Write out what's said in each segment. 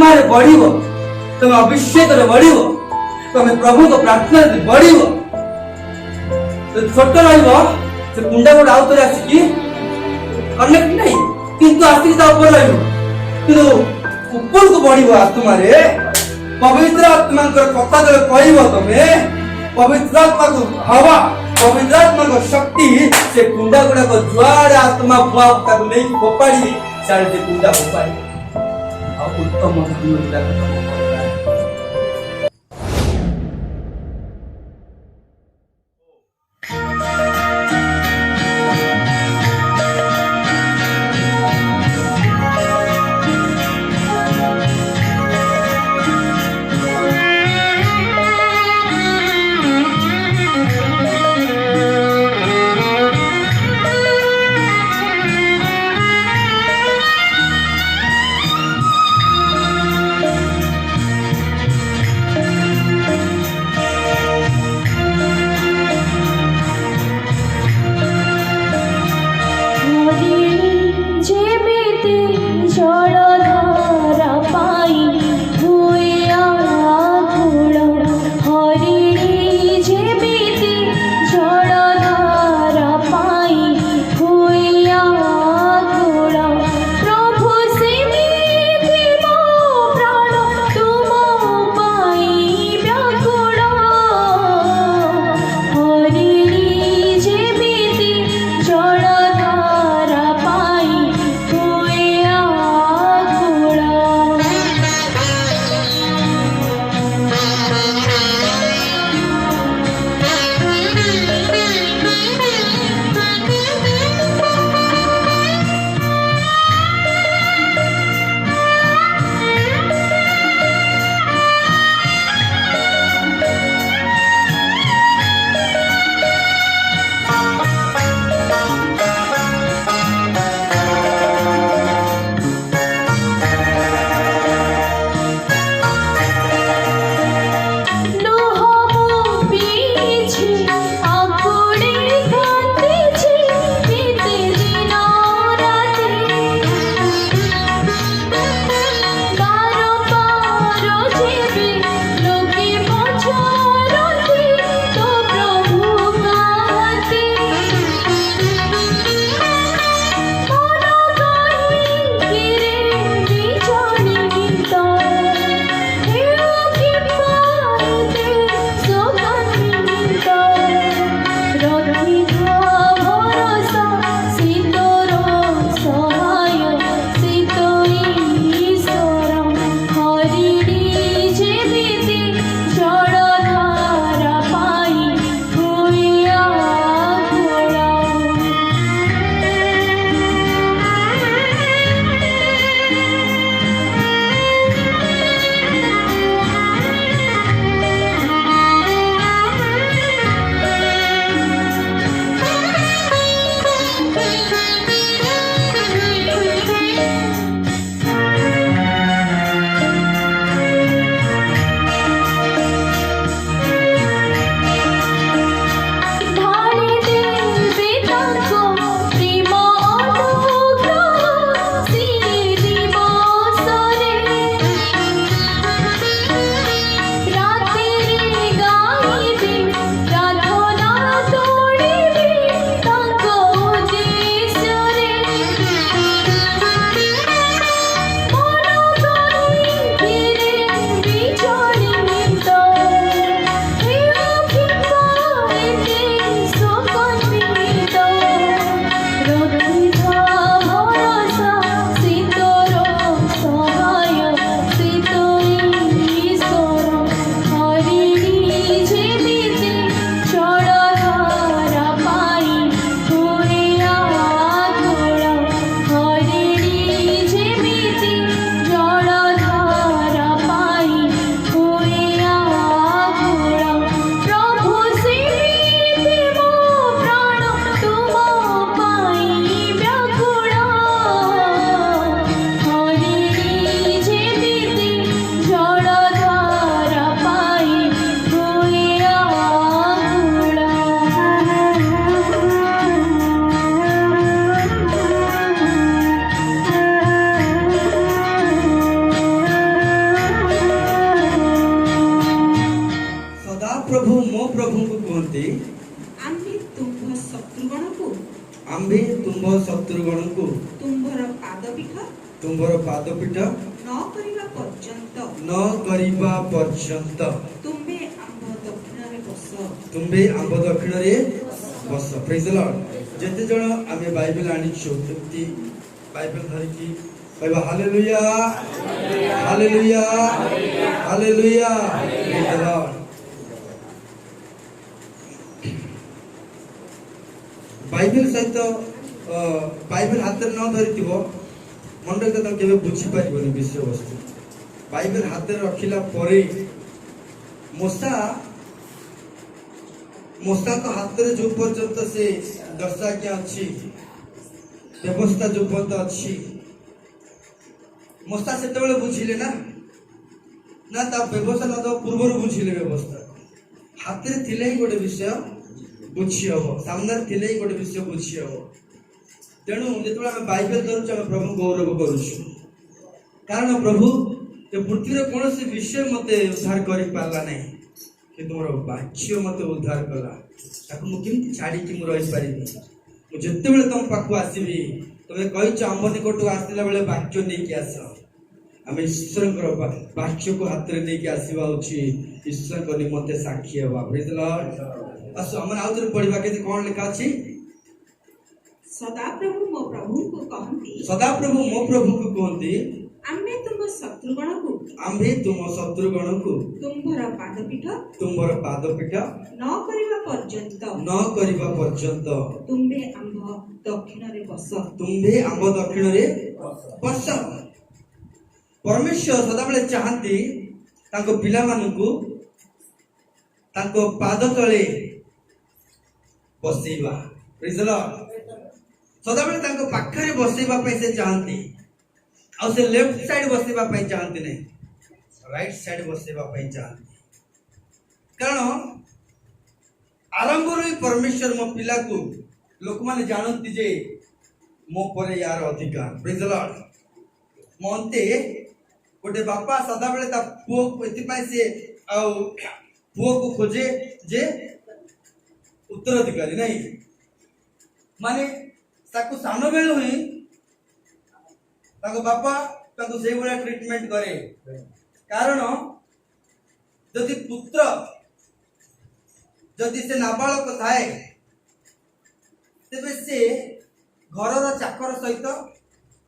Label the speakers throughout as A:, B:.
A: आत्मा बढ़ तुम अभिषेक बढ़ तुम प्रभु को प्रार्थना बढ़ छोट रही कुंडा गोटे आउ थे आसिकी कनेक्ट नहीं किंतु आसिक ऊपर कि ऊपर को बढ़ आत्मा पवित्र आत्मा कथा जो कह तुम्हें पवित्र आत्मा को हवा पवित्र आत्मा को शक्ति से कुंडा गुड़ाक जुआड़े आत्मा बुआ नहीं फोपाड़ी सारे से कुंडा फोपाड़ी उत्तम धान गुड़ाक कहते
B: आम्भे तुम्भ शत्रुगण को
A: आम्भे तुम्भ शत्रुगण को
B: तुम्भर पादपीठ
A: तुम्भर पादपीठ
B: न करिबा पर्यंत तुम्भे आम्भ दक्षिण रे बस
A: तुम्भे आम्भ दक्षिण रे बस। Praise the Lord. जते जण आमे बाइबल आनिछु तती बाइबल धरिकी कहबा hallelujah hallelujah hallelujah. Praise the Lord. Bible सहित बाइबल हाथ न धरिथिबो मन के तुम केबे बुझी पारिबोनी विषय वस्तु। बाइबल हाथ रखिला परे मूसा तो हाथ रे जो पर्यंत से दर्शाज्ञा अच्छी व्यवस्था जो पर्यंत अच्छी मूसा से बुझिले ना ना ता व्यवस्था न तो पूर्व बुझिले व्यवस्था हाथ रे थिले ही गोटे विषय बुझी हम सामने थिले ही गोटे विषय बुझी हम। तेणु जो आम बाइबल धरुच आम प्रभु गौरव करुचु कारण प्रभु ये पृथ्वी कौन सी विषय मत उद्धार कर पारा ना कि तुम बाच्य मत उद्धार कला मुझे छाड़ी रही पारि जिते तुम पाख आसबि तुम्हें कही आम निकट आसला बेले बाच्य नहीं आस आम ईश्वर बाच्य को हाथ में नहीं आसवा ईश्वर को निमंते साक्षी हवा। Praise the Lord. आस आम आउ थे पढ़ा के कौन लिखा अच्छी
B: सदाप्रभु मो प्रभु को कहती आम्भे तुम शत्रुगण को तुम्भर पादपीठ न करिबा पर्यंत तुम्भे आम्भ दक्षिण रे बस।
A: परमेश्वर सदाबले चाहती ताको पिला मानकु ताको पाद तले बसेबा। Praise the Lord. सदाबले ताको पाखरे बसेबा पे से चाहती आ से लेफ्ट साइड बसेबा पे चाहती नहीं राइट साइड बसेबा पे चाहती कारण आरंभ रे परमेश्वर मो पिला को लोक माने जानती जे मो परे यार अधिकार। Praise the Lord. मनते गोटे बापा सदा बेले ता पुओ एति पाई से आ पुओ को खोजे जे उत्तराधिकारी नहीं माने ताको सानो बेलु ही ताको बापा ताको से बड़ा ट्रीटमेंट करे कारण जदि पुत्र जदि से नाबालक थाए तेबे से घर चाकर सहित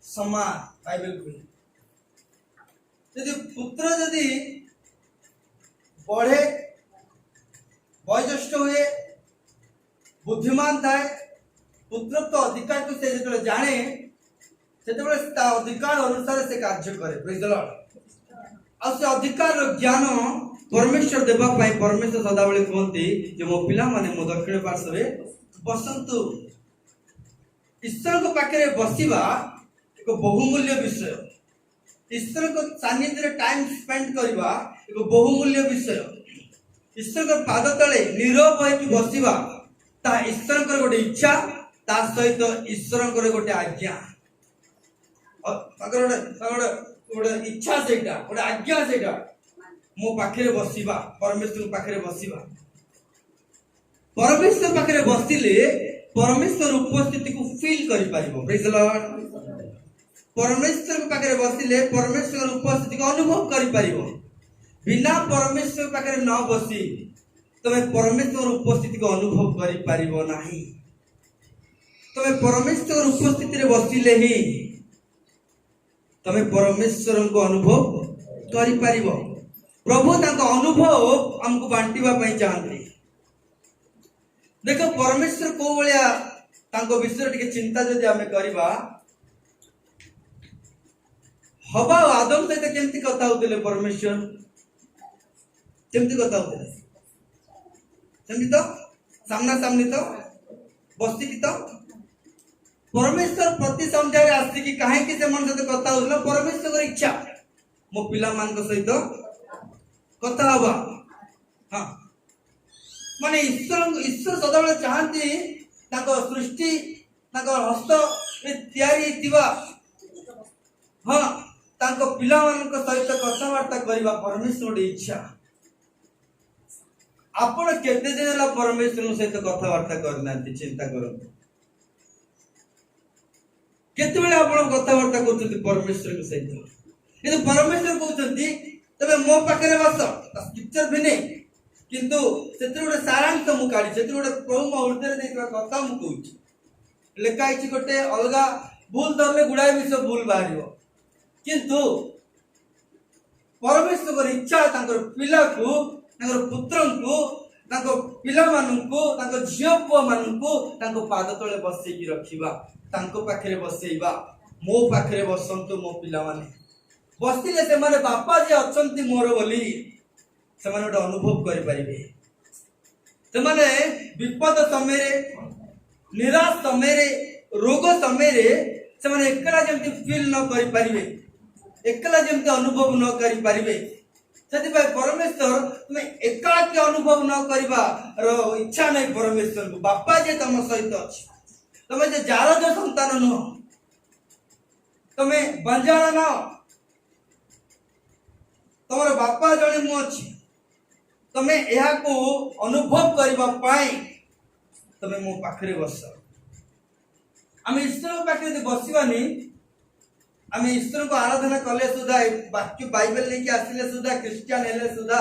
A: समान बाइबल को यदि पुत्र यदि बढ़े वयोज्येष्ठ हुए बुद्धिमान थाए पुत्र तो अधिकार को से जो जाने से अधिकार अनुसार से कार्य करे। Praise the Lord. आ से अधिकार ज्ञान परमेश्वर देवा पाई परमेश्वर सदा बेले कहती जो मो पिला माने मो दक्षिण पार्श्व बसंतु। ईश्वर को पाखे बसिबा एक बहुमूल्य विषय ईश्वर को सानिध्य टाइम स्पेंड करवा एक बहुमूल्य विषय ईश्वर को पाद तले नीरव होइकि बसिबा ता ईश्वर को गोटे इच्छा ता सहित ईश्वर को गोटे आज्ञा गोटे इच्छा से गोटे आज्ञा से मो पाखे बसिबा परमेश्वर पाखे बसिबा परमेश्वर पाखे बसिले परमेश्वर उपस्थिति को फील करि पारिबो। Praise the Lord. परमेश्वर पाखे बसिले परमेश्वर उपस्थिति को अनुभव करि पारिबो। बिना परमेश्वर पाखे न बसी तमे परमेश्वर उपस्थिति को अनुभव करि पारिबो नाही। तमे परमेश्वर उपस्थिति रे बसिले ही तमे परमेश्वर को अनुभव करि पारिबो। प्रभु ताको अनुभव हमको बांटिबा पई चाहते। देखो परमेश्वर को भलिया ताको विषय टिके चिंता जदि आमे करबा हवा आदम सहित केमती कथा होते परमेश्वर केमती कथा होते सेमती तो सामना सामनी तो बस्ती की तो परमेश्वर प्रति संध्यारे आसिकी कहीं से मन सहित कथा होता परमेश्वर इच्छा मो पिला मान सहित कथा हवा। हाँ माने ईश्वर सदा चाहती सृष्टि हस्त तैयारी हाँ पिला मान सहित कथबार्ता करवा परमेश्वर इच्छा आपण केते दिन होला परमेश्वर सहित कथबार्ता करना चिंता करंतु केते बेले आपण कथबार्ता करछथि परमेश्वर सहित किंतु परमेश्वर कहउछथि तबे मो पाखरे बस स्क्रिप्चर भी नहीं किंतु सेतिर गोटे सारांश मु काढी सेतिर गोटे प्रभु मो हृदय देइतबा कथा मु कहउछि लेखा इछि गोटे अलगा भूल धरले गुडाय विषय भूल बाहरियो किंतु परमेश्वर इच्छा तांकर पिला को तांकर पुत्र को तांको पिला माननको तांको झियो पुआ माननको तांको पाद तळे बसेकी रखिबा तांको पाखरे बसेइबा मो पाखरे बसंतो मो पिला माने बसिले से माने बापा जे अछंती मोर बोली से माने ଗୋଟେ अनुभव करि परिबे से माने विपद समय रे निराश समय रे रोग समय रे से माने एकला जेमति फील न करि परिबे एकला जेमति अनुभव न करि परिबे सेति भाई परमेश्वर तुम एकाकी अनुभव न करिबा रो इच्छा नै परमेश्वर को बापा जे तम सहित अछि तमे जे जार जो संतान न तमे बंजारा न तमर बापा जणे मु अछि तमे एहा को अनुभव करिबा पाई तमे मो पाखरे बस आमे ईश्वर पाखरे बसिबानी आमे ईश्वर को आराधना कले सुधा वाक्य बाइबल लेके आसिले सुधा क्रिश्चियन हेले सुधा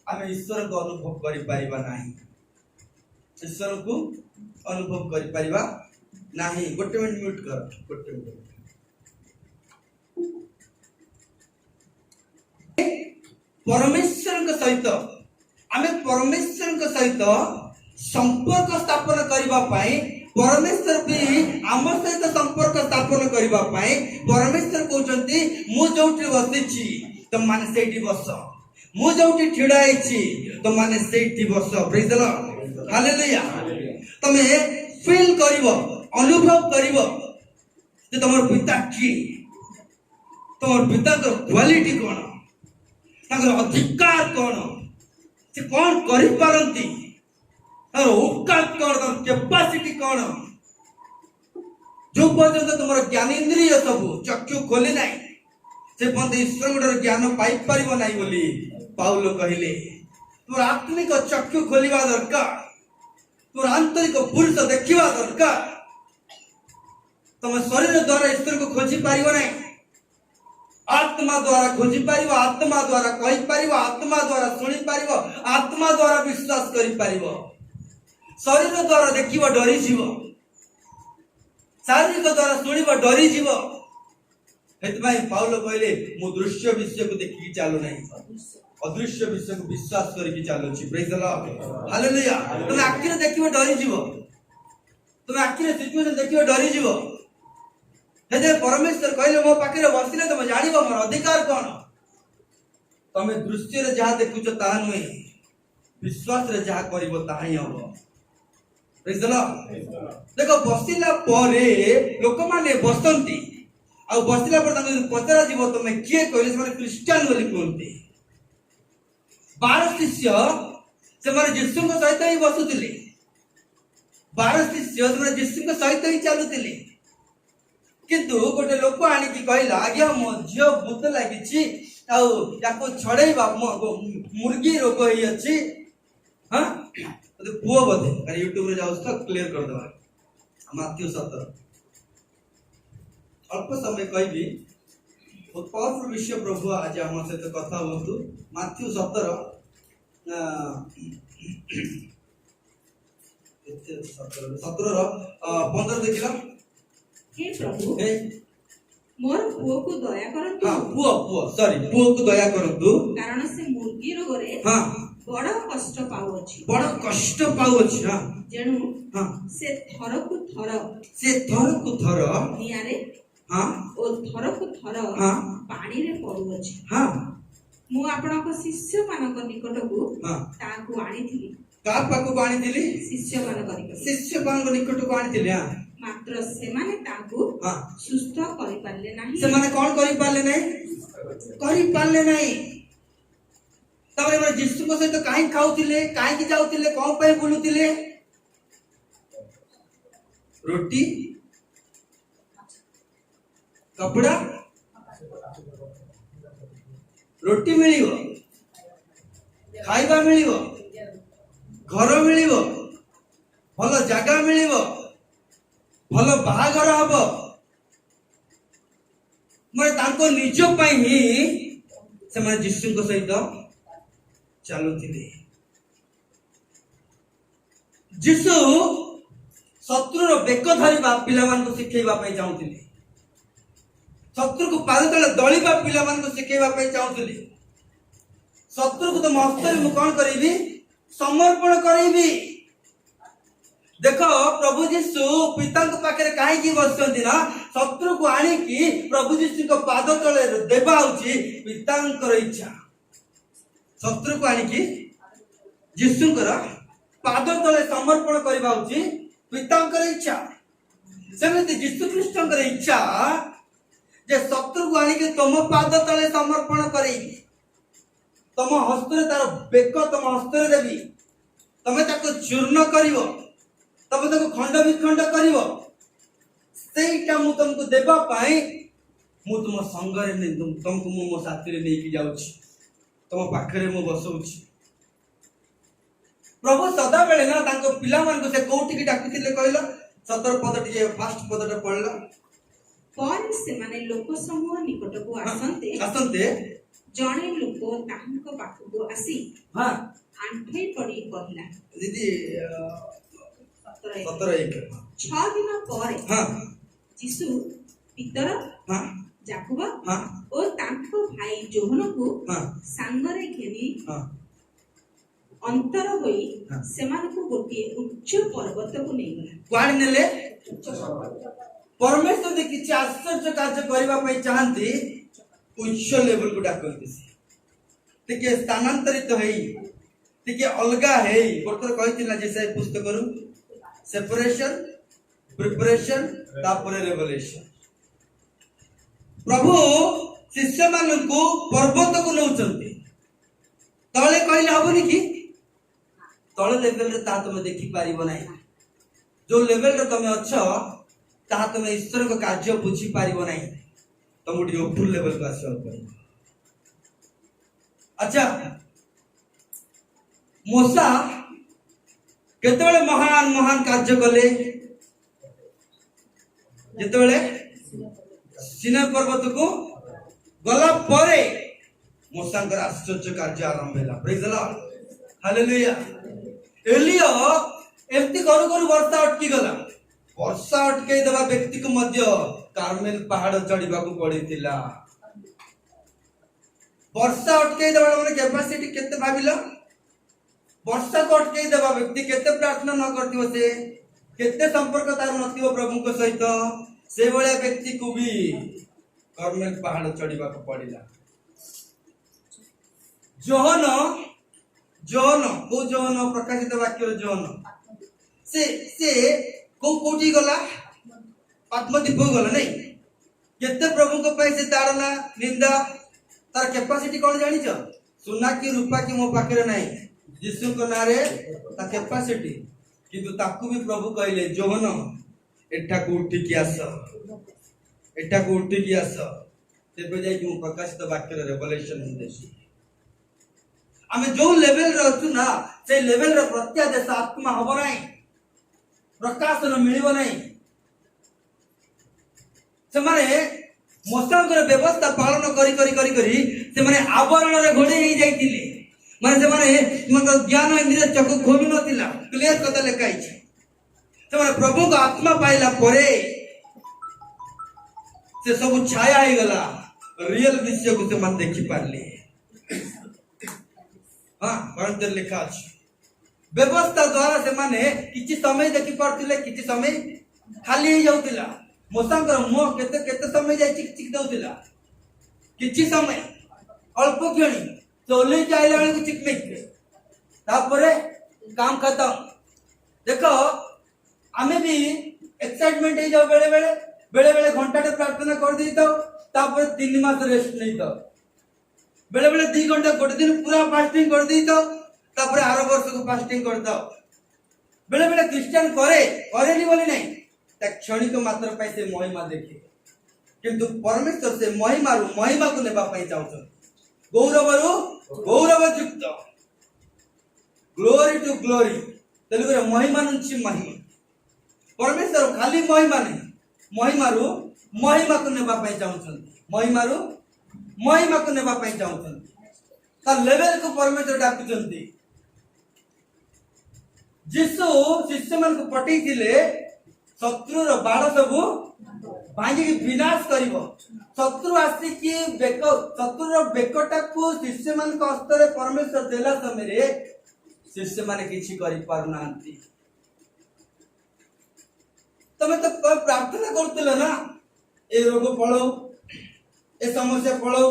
A: आमे ईश्वर को अनुभव करि परिबा नाही ईश्वर को अनुभव करि परिबा नाही गोटे मिनिट म्यूट कर गोटे मिनिट परमेश्वर के सहित आमे परमेश्वर के सहित संपर्क स्थापन करिबा पाई परमेश्वर भी आम सहित संपर्क स्थापन करिबा पाई परमेश्वर कहउचंती मु जोठी बसिछि तुम माने सेठी बस मु जोठी ठिडा आइछि तुम माने सेठी बस प्रेज द लॉर्ड हालेलुया तमे फील करिवो अनुभव करिवो जे तमर पिता की तमर पिता तो क्वालिटी कोन ताकर अधिकार कोन से कोन करि पारंती और औकात कोन कैपेसिटी कोन जो पर्यंत तुमर ज्ञानेंद्रिय सब चक्षु खोली नाही से पर्यंत ईश्वर गुडर ज्ञान पाई परिबो नाही बोली पाउल कहिले तोर आत्मिक चक्षु खोलिबा दरकार तोर आंतरिक पुरुष देखिबा दरकार तुम शरीर द्वारा ईश्वर को खोजी पारिबो नाही आत्मा द्वारा खोजी पारिबो आत्मा द्वारा कहि पारिबो आत्मा द्वारा सुनि पारिबो आत्मा द्वारा विश्वास करि पारिबो शरीर द्वारा देखिबो डरी जीवो शारीरिक द्वारा सुनिबो डरी जीवो हेतबाई पाउल कहले मु दृश्य विषय को देखि चालू नाही अदृश्य विषय को विश्वास करिकि चालू छी प्रेज द लॉर्ड हालेलुया तुम आखिर देखिबो डरी जीवो तुम आखिर सिचुएशन देखिबो डरी जीवो हेदे परमेश्वर कहले मो पाखरे बसिले तुम जानिबो मोर अधिकार कोन तमे दृश्य रे जहा देखुछ ता नुई विश्वास रे जहा करिवो ताही हबो प्रेज द लॉर्ड देखो बसिला परे लोक माने बसंती आ बसिला पर तांको पचरा जीवो तमे किए कहले से क्रिश्चियन बोली कहते 12 शिष्य से माने यीशु को सहित ही बसुतिले 12 शिष्य से माने यीशु को सहित ही चलुतिले किंतु गोटे लोक आनी की कहला आज्ञा मो झियो भूत लागिछि आ याको छड़ेबा मुर्गी रोग ही अछि हां तो पुओ बदे अरे यूट्यूब रे जाओ तो क्लियर कर दवा माथ्यू 17 अल्प समय कहबी बहुत पावरफुल विषय प्रभु आज हम से कथा होतु माथ्यू 17 17 रो 15 देखिला
B: हे प्रभु मोर पुओ को दया करंतु
A: हां पुओ सॉरी पुओ को दया करंतु
B: कारण से मुर्गी रोगरे
A: हां
B: बड़ कष्ट पाउछि
A: हां
B: जेनु
A: हां
B: से थर को थर नियारे
A: हां
B: ओ थर को थर
A: हां
B: पानी रे पड़ुछि
A: हां
B: मु आपनक शिष्य मानक निकट को
A: हां
B: ताकू आनिथिली
A: का पाकू आनिथिली
B: शिष्य
A: मानक निकट को आनिथिली हां
B: मात्र से माने ताकू
A: हां
B: सुस्थ करि पाले नाही
A: से माने कोन करि पाले नाही तबरे माने यीशु को सहित काहे खाउतिले काहे की जाउतिले कोन पे बुलुतिले रोटी कपड़ा रोटी मिलियो खाइबा मिलिबो, घर मिलिबो, भल जागा मिलिबो, भल बाहागर हबो। मैं तांको निज पई ही से मैं यीशु को सहित चलुथिले। यीशु शत्रुर बेक धरिबा पिलामान को शिखेबा पई चाहुथिले। शत्रु को पाद तले दलिबा पिलामान को शिखेबा पई चाहुथिले। शत्रु को तो मस्तरी मु कौन करीबी समर्पण करीबी। देखो प्रभु यीशु पिता को पाखे कहीं बसती ना शत्रु को आनिकी प्रभु यीशु को पाद तले देवा होची पितांकर इच्छा। शत्रु को आनिकी यीशुंकर पाद तले समर्पण करबा होची पितांकर इच्छा। सेमिति यीशु कृष्णकर इच्छा जे शत्रु को आनिकी तुम पाद तले समर्पण करेई। तुम हस्तरे तार बेक तुम हस्तरे देवी। तमे ताको चूर्ण करिवो, तब तक खंड विखंड करिवो। सेटा मु तुमको देबा पाई मु तुम संगरे ने तुमको मु मो साथी रे लेके जाउछी, तुम पाखरे मु बसौछी। प्रभु सदा बेले ना तांको पिला मान को से कोठी की डाकुतिले कहलो 17 पद टिके फास्ट पदटा पढला।
B: पर से माने लोक समूह निकट को आसंते जणे लोक ताहांको पाखको आसी
A: हां
B: आंठे पड़ी कहला
A: दीदी 17:1
B: 6 दिन पर
A: हां
B: यीशु पितर
A: हां
B: जाकुब
A: हां
B: और तांको भाई जोहन को
A: हां
B: सांगरे घेनी
A: हां
B: अंतर होई सेमान को गोटे उच्च पर्वत को नहीं गला।
A: क्वाड नेले परमेश्वर दे किछि आश्चर्य कार्य करबा पई चाहंती उच्च लेवल को डाकंती। तिके स्थानांतरित होई तिके अलगा हेई गोटर कहितिला जे से पुस्तक करू सेपरेशन प्रिपरेशन तापर रेवलेशन। प्रभु शिष्य माननको पर्वत को नउचंती। तळे कहले हबनी कि तळे लेवल रे ता तुम देखि पारिबो नाही। जो लेवल रे तुम अछो ता तुम ईश्वर को कार्य बुझी पारिबो नाही। तुम डी ऊपर लेवल को आसो पड़े। अच्छा मूसा केतेबेले महान महान कार्य कले जेतेबेले सीनै पर्वत को गला परे मूसांकर आश्चर्य कार्य आरंभ होला। Praise the Lord hallelujah. एलिया एमती करू करू वर्षा अटकी गला। वर्षा अटके देवा व्यक्ति को मध्य कार्मेल पहाड़ चढ़ीबा को पड़ीतिला। वर्षा अटके देवा माने कैपेसिटी केते भाबिला। वर्षा को अटके देवा व्यक्ति केते प्रार्थना न करथिबो से केते संपर्क तार नथिबो प्रभु को सहित से बळे व्यक्ति को भी कार्मेल पहाड़ चढ़ीबा को पड़िला। जोहन जोहन को जोहन प्रकाशित वाक्य जोहन से को कोठी गला आत्मदीप गला नहीं केते प्रभु को पैसे ताड़ना निंदा तार कैपेसिटी कोन जानि छ सोना की रूपा की मो पाखरे नहीं यीशु को नारे ता कैपेसिटी किंतु ताकू भी प्रभु कहले जोहन एठा को उठी की आस एठा को उठी की आस तेबे जाई कि मो प्रकाशित वाक्य रे रेवलेशन देसी। आमे जो लेवल रे अछु ना से लेवल रे प्रत्यादेश आत्मा हबो नाही प्रकाशन मिलिबो नाही। से माने मोसांकर व्यवस्था पालन करी करी करी करी से माने आवरण रे घोड़े ही जाइतिले। माने से माने मतलब ज्ञान इंद्रिय चक्षु खोलु नथिला क्लियर कथा लेखाई छै। से माने प्रभु को आत्मा पाइला परे से सब छाया ही गला रियल विषय को से मन देखि पारले। हां परंतर लिखा अछि व्यवस्था द्वारा से माने किछि समय देखि पड़तिले किछि समय खाली ही जाउतिला। मोसांकर मुह केते केते समय जाय चिक चिक दउतिला किछि समय अल्प क्षणी चोले जाइला वाले को चिक नहीं तापरे काम खत्म। देखो आमे भी एक्साइटमेंट हे जाओ बेले बेले घंटा प्रार्थना कर दी तो तापर 3 मास रेस्ट नहीं तो बेले बेले 2 घंटा गोटे दिन पूरा फास्टिंग कर दी तो तापर आरो वर्ष को फास्टिंग कर दो। बेले बेले क्रिश्चियन करेनी बोली नहीं ता क्षणिक मात्र पाई से महिमा देखे किंतु परमेश्वर से महिमा को नेबा पाई चाहछन गौरव युक्त ग्लोरी टू ग्लोरी तेलुगु रे महिमा नुंची महिमा परमेश्वर खाली महिमा नहीं महिमारू महिमा को नेबा पई चाहुछन महिमारू महिमा को नेबा पई चाहुछन ता लेवल को परमेश्वर डाकुचंती जिसु शिष्य मन को पटई थिले शत्रु रो बाण सब भांगी विनाश करिवो शत्रु आसी कि बेक शत्रु रो बेकटा को शिष्य मन को हस्ते परमेश्वर देला समय रे शिष्य माने किछि करि पारुनांती तमे तो प्रार्थना करथिले ना ए रोग पळो ए समस्या पळो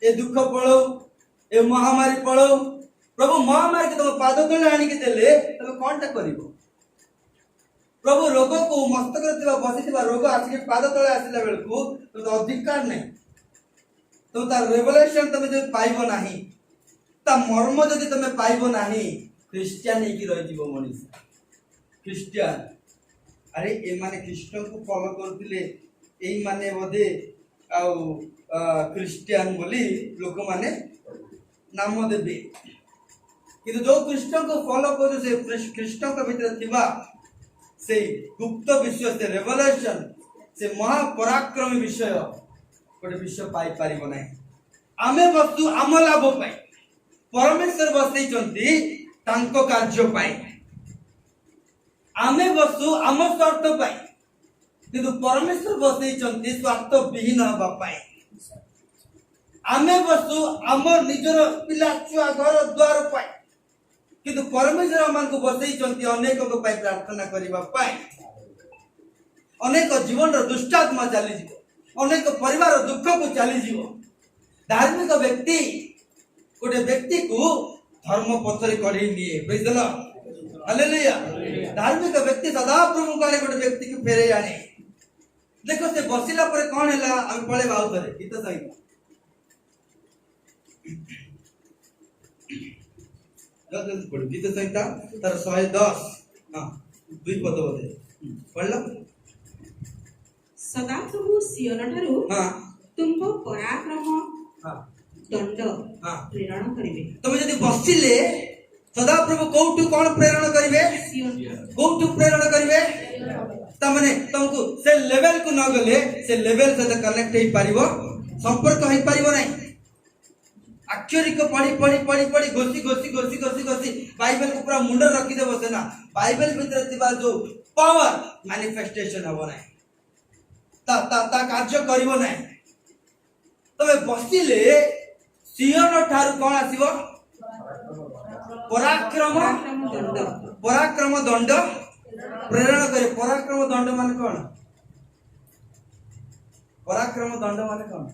A: ए दुख पळो ए महामारी पळो प्रभु महामारी के तुम पाद तले आनी के देले तमे कोनटा करिवो प्रभु रोग को मस्तक रे बसिथिबा रोग आसी के पाद तले आसिला बेलकू तो अधिकार नहीं तो तार रेवलेशन तमे जे पाइबो नाही ता मर्म जदि तमे पाइबो नाही क्रिश्चियन ही की रहि जीवो मनुष्य क्रिश्चियन अरे ए माने कृष्ण को फॉलो करथिले एई माने बदे आउ क्रिश्चियन बोली लोक माने नाम देबे किंतु जो कृष्ण को फॉलो करे से कृष्ण के भीतर थिबा से गुप्त विषय से रेवलेशन से महापराक्रमी विषय गोटे विषय पाई पारिबो नै आमे वस्तु आम लाभ पाई परमेश्वर बसई चंती तांको कार्य पाई आमे वस्तु आम स्वार्थ पाई किंतु परमेश्वर बसई चंती स्वार्थ विहीन हबा पाई आमे वस्तु आम निजर पिला छुआ घर द्वार पाई किंतु परमेश्वर आमान को बसई चंती अनेक को पाई प्रार्थना करिबा पाई अनेक जीवन रो दुष्टात्मा चली जीवो अनेक परिवार दुख को चली जीवो धार्मिक व्यक्ति गोटे व्यक्ति को धर्म पथरे कढी निए बुझला हालेलुया धार्मिक व्यक्ति सदा प्रभु काले गोटे व्यक्ति को फेरे आने देखो से बसिला पर कोन हैला हम पळे बाउ करे गीत सही जल्दी पढ़ गीत संहिता तर 110 हां दुई पद बोले पढ़ला
B: सदा प्रभु सियोन ठारू
A: हां
B: तुमको पराक्रम
A: हां
B: दंड
A: हां
B: प्रेरण करिवे
A: तमे जदी बसिले सदा प्रभु कोठु कोन प्रेरण करिवे
B: सियोन
A: कोठु प्रेरण करिवे तमने तुमको से लेवल को न गले से लेवल से कनेक्ट ही पारिबो संपर्क ही पारिबो नै अक्षरी को पढ़ी पढ़ी पढ़ी पढ़ी घोसी घोसी घोसी घोसी घोसी बाइबल को पूरा मुंडर रखी देबो से ना बाइबल भीतर थिबा जो पावर मैनिफेस्टेशन हबो नै ता ता ता कार्य करिवो नै तमे बसिले सियोन ठारू कोन आसीबो पराक्रम दंड प्रेरण करे पराक्रम दंड माने कोन पराक्रम दंड माने कोन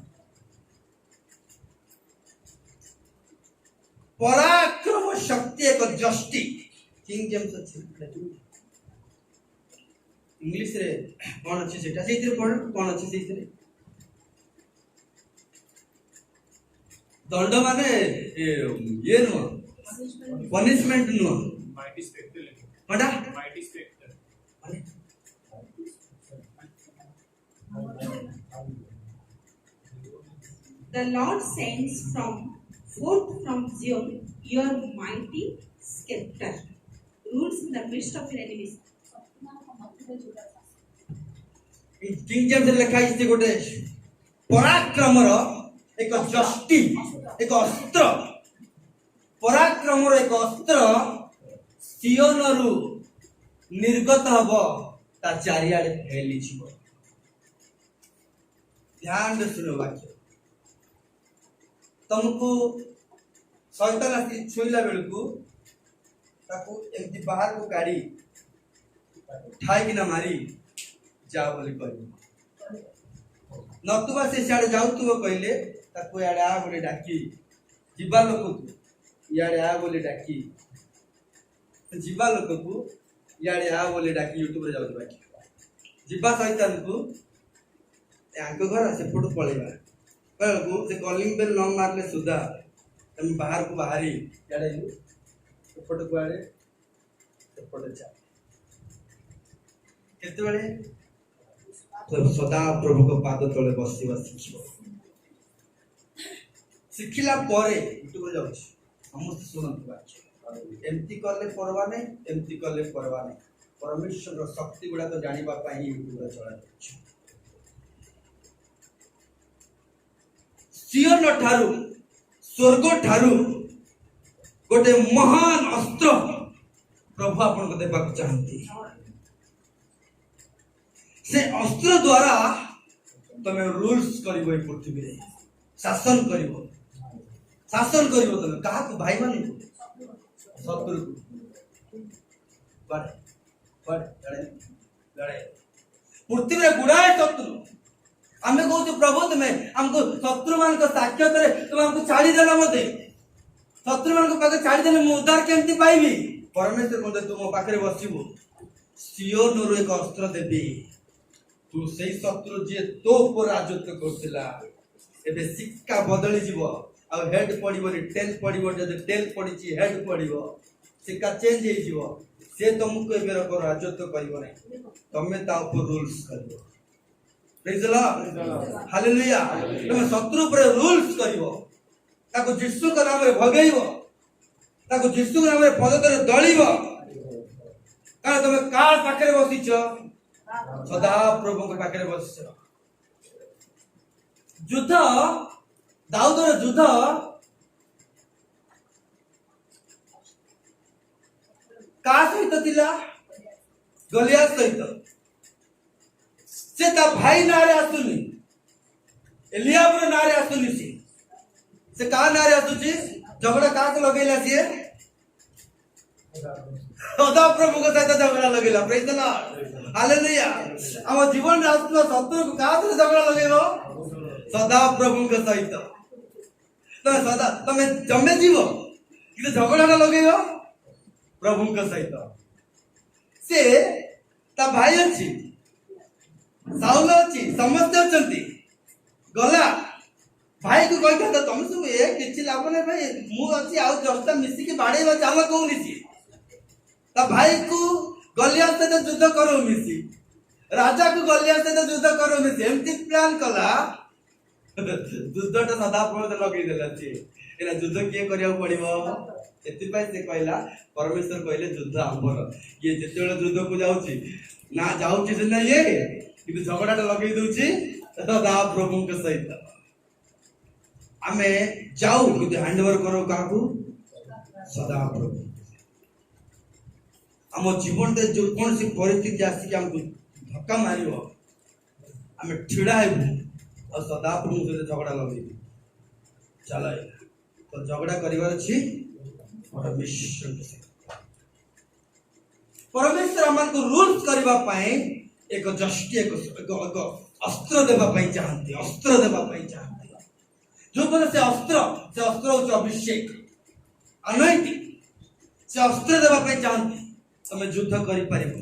A: पराक्रम शक्ति एक जस्टी किंग जेम्स अछि इंग्लिश रे कोन अछि सेटा सेतिर पढ कोन अछि सेतिर दंड माने ये no punishment no
C: mighty spectre
A: कोडा
C: mighty spectre
B: The Lord sends forth from Zion your mighty scepter, rules in the midst of your enemies.
A: King James रे लिखा इसे गोटे पराक्रम रो एक जस्टी एक अस्त्र पराक्रम रो एक अस्त्र सियोन रु निर्गत हबो ता चारियाडे फैली छिबो ध्यान से सुनो वाक्य तुमको शैतान आसी छुईला बेलकू ताको एमती बाहर को गाड़ी ठाई कि ना मारी जाओ बोली कहली नतुबा से सियाड़े जाउतुबो कहले ताको याडे आ बोली डाकी जीवा लोक को याडे आ बोली डाकी जीवा लोक को याडे आ बोली डाकी यूट्यूब रे जाउत बाकी जीवा शैतान को आंको घर से फोटो पळेबा कहलकू से कॉलिंग बेल न मारले सुधा तुम बाहर को बाहरी याडे फोटो कुआडे फोटो चा केते बेले तो सदा प्रभु को पाद तले बसिबा शिखिबो शिखिला परे यूट्यूब जाउछ समस्त सुनत बाकी एमती कले परवा नहीं, एमती कले परवा नहीं। परमेश्वर शक्ति गुड़ा तो जानिबा पाई यूट्यूब चला सियोन ठारू स्वर्ग ठारू गोटे महान अस्त्र प्रभु आपन को देबा चाहती। से अस्त्र द्वारा तमे रूल्स करिवो पृथ्वी रे, शासन करिवो तमे कहा को भाई मान शत्रु को बड़े लड़े पृथ्वी रे गुड़ाए शत्रु। आमे कहू प्रभु तुमे हमको शत्रु मान को साक्षात रे तुम हमको छाड़ी देला मते शत्रु मान को पाके छाड़ी देले मु उद्धार केमती पाइबी। परमेश्वर कहते तू मो पाखरे बसिबो सियोन रो एक अस्त्र देबी तू सेई शत्रु जे तो ऊपर राजत्व करथिला एबे सिक्का बदली जीवो आ हेड पडिबो टेल पडिबो जे टेल पडिची हेड पडिबो सिक्का चेंज हे जीवो से तुमको एबे रो राजत्व करिवो नै तमे ता ऊपर रूल्स करिवो। Praise the Lord hallelujah. तुम शत्रु पर रूल्स करिवो ताको यीशु का नाम रे भगेइवो ताको यीशु का नाम रे पदतरे दळिवो कारण तुम का पाखरे बसिछ सदा प्रभु के पाखरे बसिछ। युद्ध दाऊदर युद्ध का सहित थिला गलियात सहित से ता भाई नारे आसुनी एलियाब रे नारे आसुनी से का नारे आसुची झगड़ा का को लगेला से सदा प्रभु के साथ झगड़ा लगेला। Praise the Lord hallelujah. हम जीवन रास्ता शत्रु को का से झगड़ा लगेलो सदा प्रभु के सहित तो सदा तमे जमे जीवो कि झगड़ा ना लगेलो प्रभु के सहित से ता भाई अछि साउल अछि समस्त अछंती गला भाई को कहि था तुम सब ए किछि लाभ नै भाई मु अछि आ जस्ता मिसी के बाडेबा चाल को निसी ता भाई को गलियात से युद्ध करो मिसी राजा को गलियात से युद्ध करो मिसी एमती प्लान कला युद्ध तो सदा प्रभु लगे देला छी एना युद्ध के करिया पड़िबो एति पय से कहला परमेश्वर कहले युद्ध हमर ये जेतेले युद्ध को जाउची ना जाउची से ना ये कि झगड़ा लगे दूची सदा प्रभु के सहित आमे जाऊ कि हैंड ओवर करो काकू सदा प्रभु हम जीवन ते जो कौन सी परिस्थिति आसी कि हमको धक्का मारिबो आमे ठिड़ा हेबु और सदा प्रभु से झगड़ा लगे चला तो झगड़ा करिवार छी परमेश्वर हमको रूल्स करबा पाए एक जस्टी एक अस्त्र देबा पाई चाहते जो पद से अस्त्र हो अभिषेक अनॉइंटिंग से अस्त्र देबा पाई चाहते तमे युद्ध करि परिबो।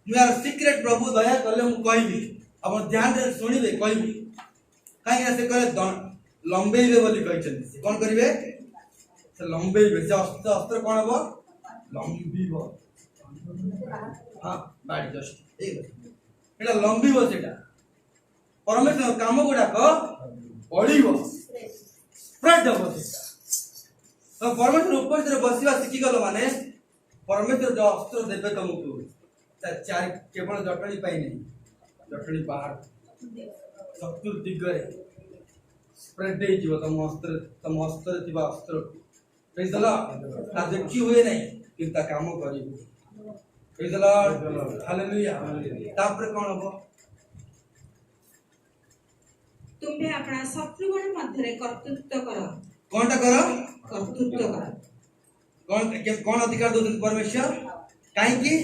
A: यार सीक्रेट प्रभु दया करले मु कहबी अपन ध्यान रे सुनिबे कहबी काहे से करे लंबेइबे बोली कहछन से कोन करिवे से लंबेइबे से अस्त्र कोन हो लंबीबो हां बाडी जस्ट एटा लंबीबो सेटा परमेश्वर काम गुडा को पड़िबो स्प्रेड हो सेटा तो परमेश्वर उपस्थित रे बसिवा सिखि गलो माने परमेश्वर जो अस्त्र देबे तुमको चार केवल जटणी पाई नहीं जटणी बाहर शत्रु दिगरे स्प्रेड दे जीव तुम अस्त्र थिबा अस्त्र प्रेज द लॉर्ड ता देखि हुए नहीं कि ता काम करिबो। Praise the Lord hallelujah. तापर कोन हो
B: तुम्हें अपना शत्रुगण मध्य कर्तृत्व करो
A: कोनटा करो
B: कर्तृत्व करो
A: कौन अधिकार दो परमेश्वर काहे की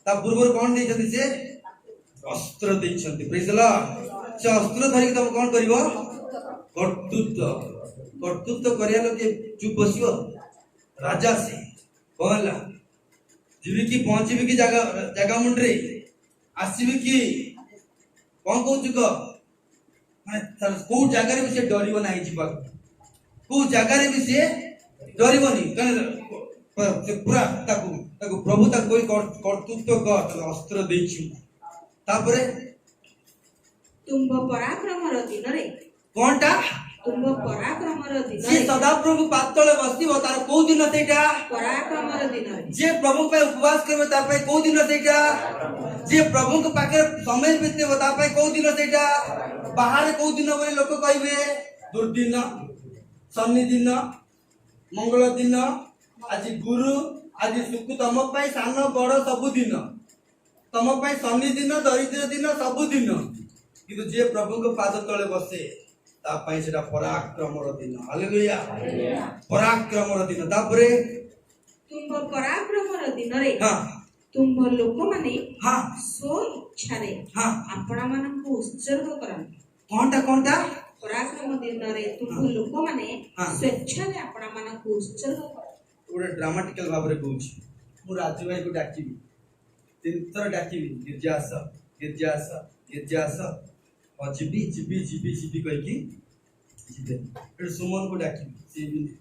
A: ता पूर्व कौन दे जति से अस्त्र दे छथि। प्रेज द लॉर्ड से अस्त्र धरि तुम कौन करिवो कर्तृत्व करिया लोग चुप बसियो राजा से कहला जीवी की पहुंचीबी की जगह मुंडरे आसीबी की कौन कहू चुक माने को जगह रे भी से डरिवो नाही जीवा को जगह रे भी से डरिवोनी कने पूरा ताकू प्रभु तक कोई कर्तृत्व का अस्त्र देछि तापरे
B: तुम पराक्रम रो दिन रे
A: कोनटा
B: ତୁମ୍ଭ ପରାକ୍ରମର
A: जे
B: ଦିନରେ
A: सदाप्रभु पातळे बसिबो तार को दिन सेटा
B: ପରାକ୍ରମର ଦିନରେ
A: जे प्रभु पे उपवास करबो तार पे को दिन सेटा जे प्रभु के पाखे समय बितेबो तार पे को दिन सेटा बाहर को दिन बोले लोक कहबे दुर्दिन शनि दिन मंगल दिन आज गुरु आज सुख तम पे सान बड़ सब दिन तम पे शनि दिन दरिद्र दिन सब दिन किंतु जे प्रभु के पाद तले बसे ता पई सेटा पराक्रमर दिन हालेलुया पराक्रमर दिन तापरे
B: ତୁମ୍ଭ ପରାକ୍ରମର ଦିନରେ
A: हां
B: ତୁମ୍ଭ ଲୋକମାନେ
A: हां
B: ସ୍ୱ ଇଚ୍ଛାରେ
A: हां
B: ଆପଣମାନଙ୍କୁ ଉତ୍ସର୍ଗ କରନ୍ତି।
A: कोनटा
B: ପରାକ୍ରମ ଦିନରେ ତୁମ୍ଭ ଲୋକମାନେ
A: ହଁ।
B: ସ୍ୱେଚ୍ଛାରେ ଆପଣମାନଙ୍କୁ ଉତ୍ସର୍ଗ କରନ୍ତି।
A: गोटे ड्रामाटिकल भाव रे कहूछ मु राजू भाई को डाकिबी तीन थर डाकिबी गिरजास अजिबी जिबी कह की जिबे फिर सुमन को डाकिबी से भी नहीं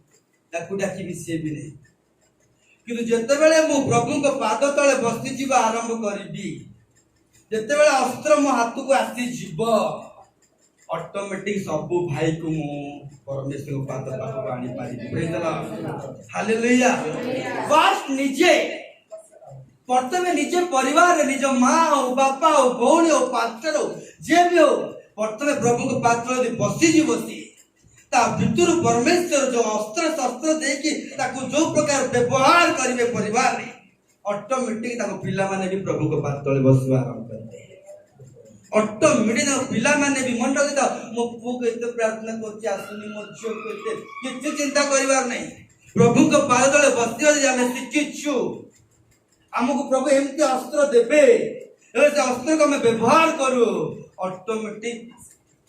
A: ताकू डाकिबी से भी नहीं किंतु जते बेले मु प्रभु को पाद तले बसि जीवा आरंभ करबी जते बेले अस्त्र मो हाथ को आसी जीव ऑटोमेटिक सब भाई को मु परमेश्वर को पाद पाखु आनी पारी praise the Lord hallelujah first निजे प्रथमे निजे परिवार निज माँ हो बापा हो भौणी हो पास्टर हो जे भी हो प्रथमे प्रभु को पात्र यदि बसी बसी ता भितर परमेश्वर जो अस्त्र शस्त्र देकी ताकू जो प्रकार व्यवहार करिवे परिवार रे ऑटोमेटिक ताको पिला माने भी प्रभु को पात्र तले बसवा आरंभ करते ऑटोमेटिक पिला माने भी मन रखिता मो पु के एते प्रार्थना करछि आसुनी मो झियो को एते किछि चिंता करिवार नहीं प्रभु को पाद तले बसियो जे हम शिखिछु हमको प्रभु एमती अस्त्र देबे ऐसे अस्त्र को हमें व्यवहार करू ऑटोमेटिक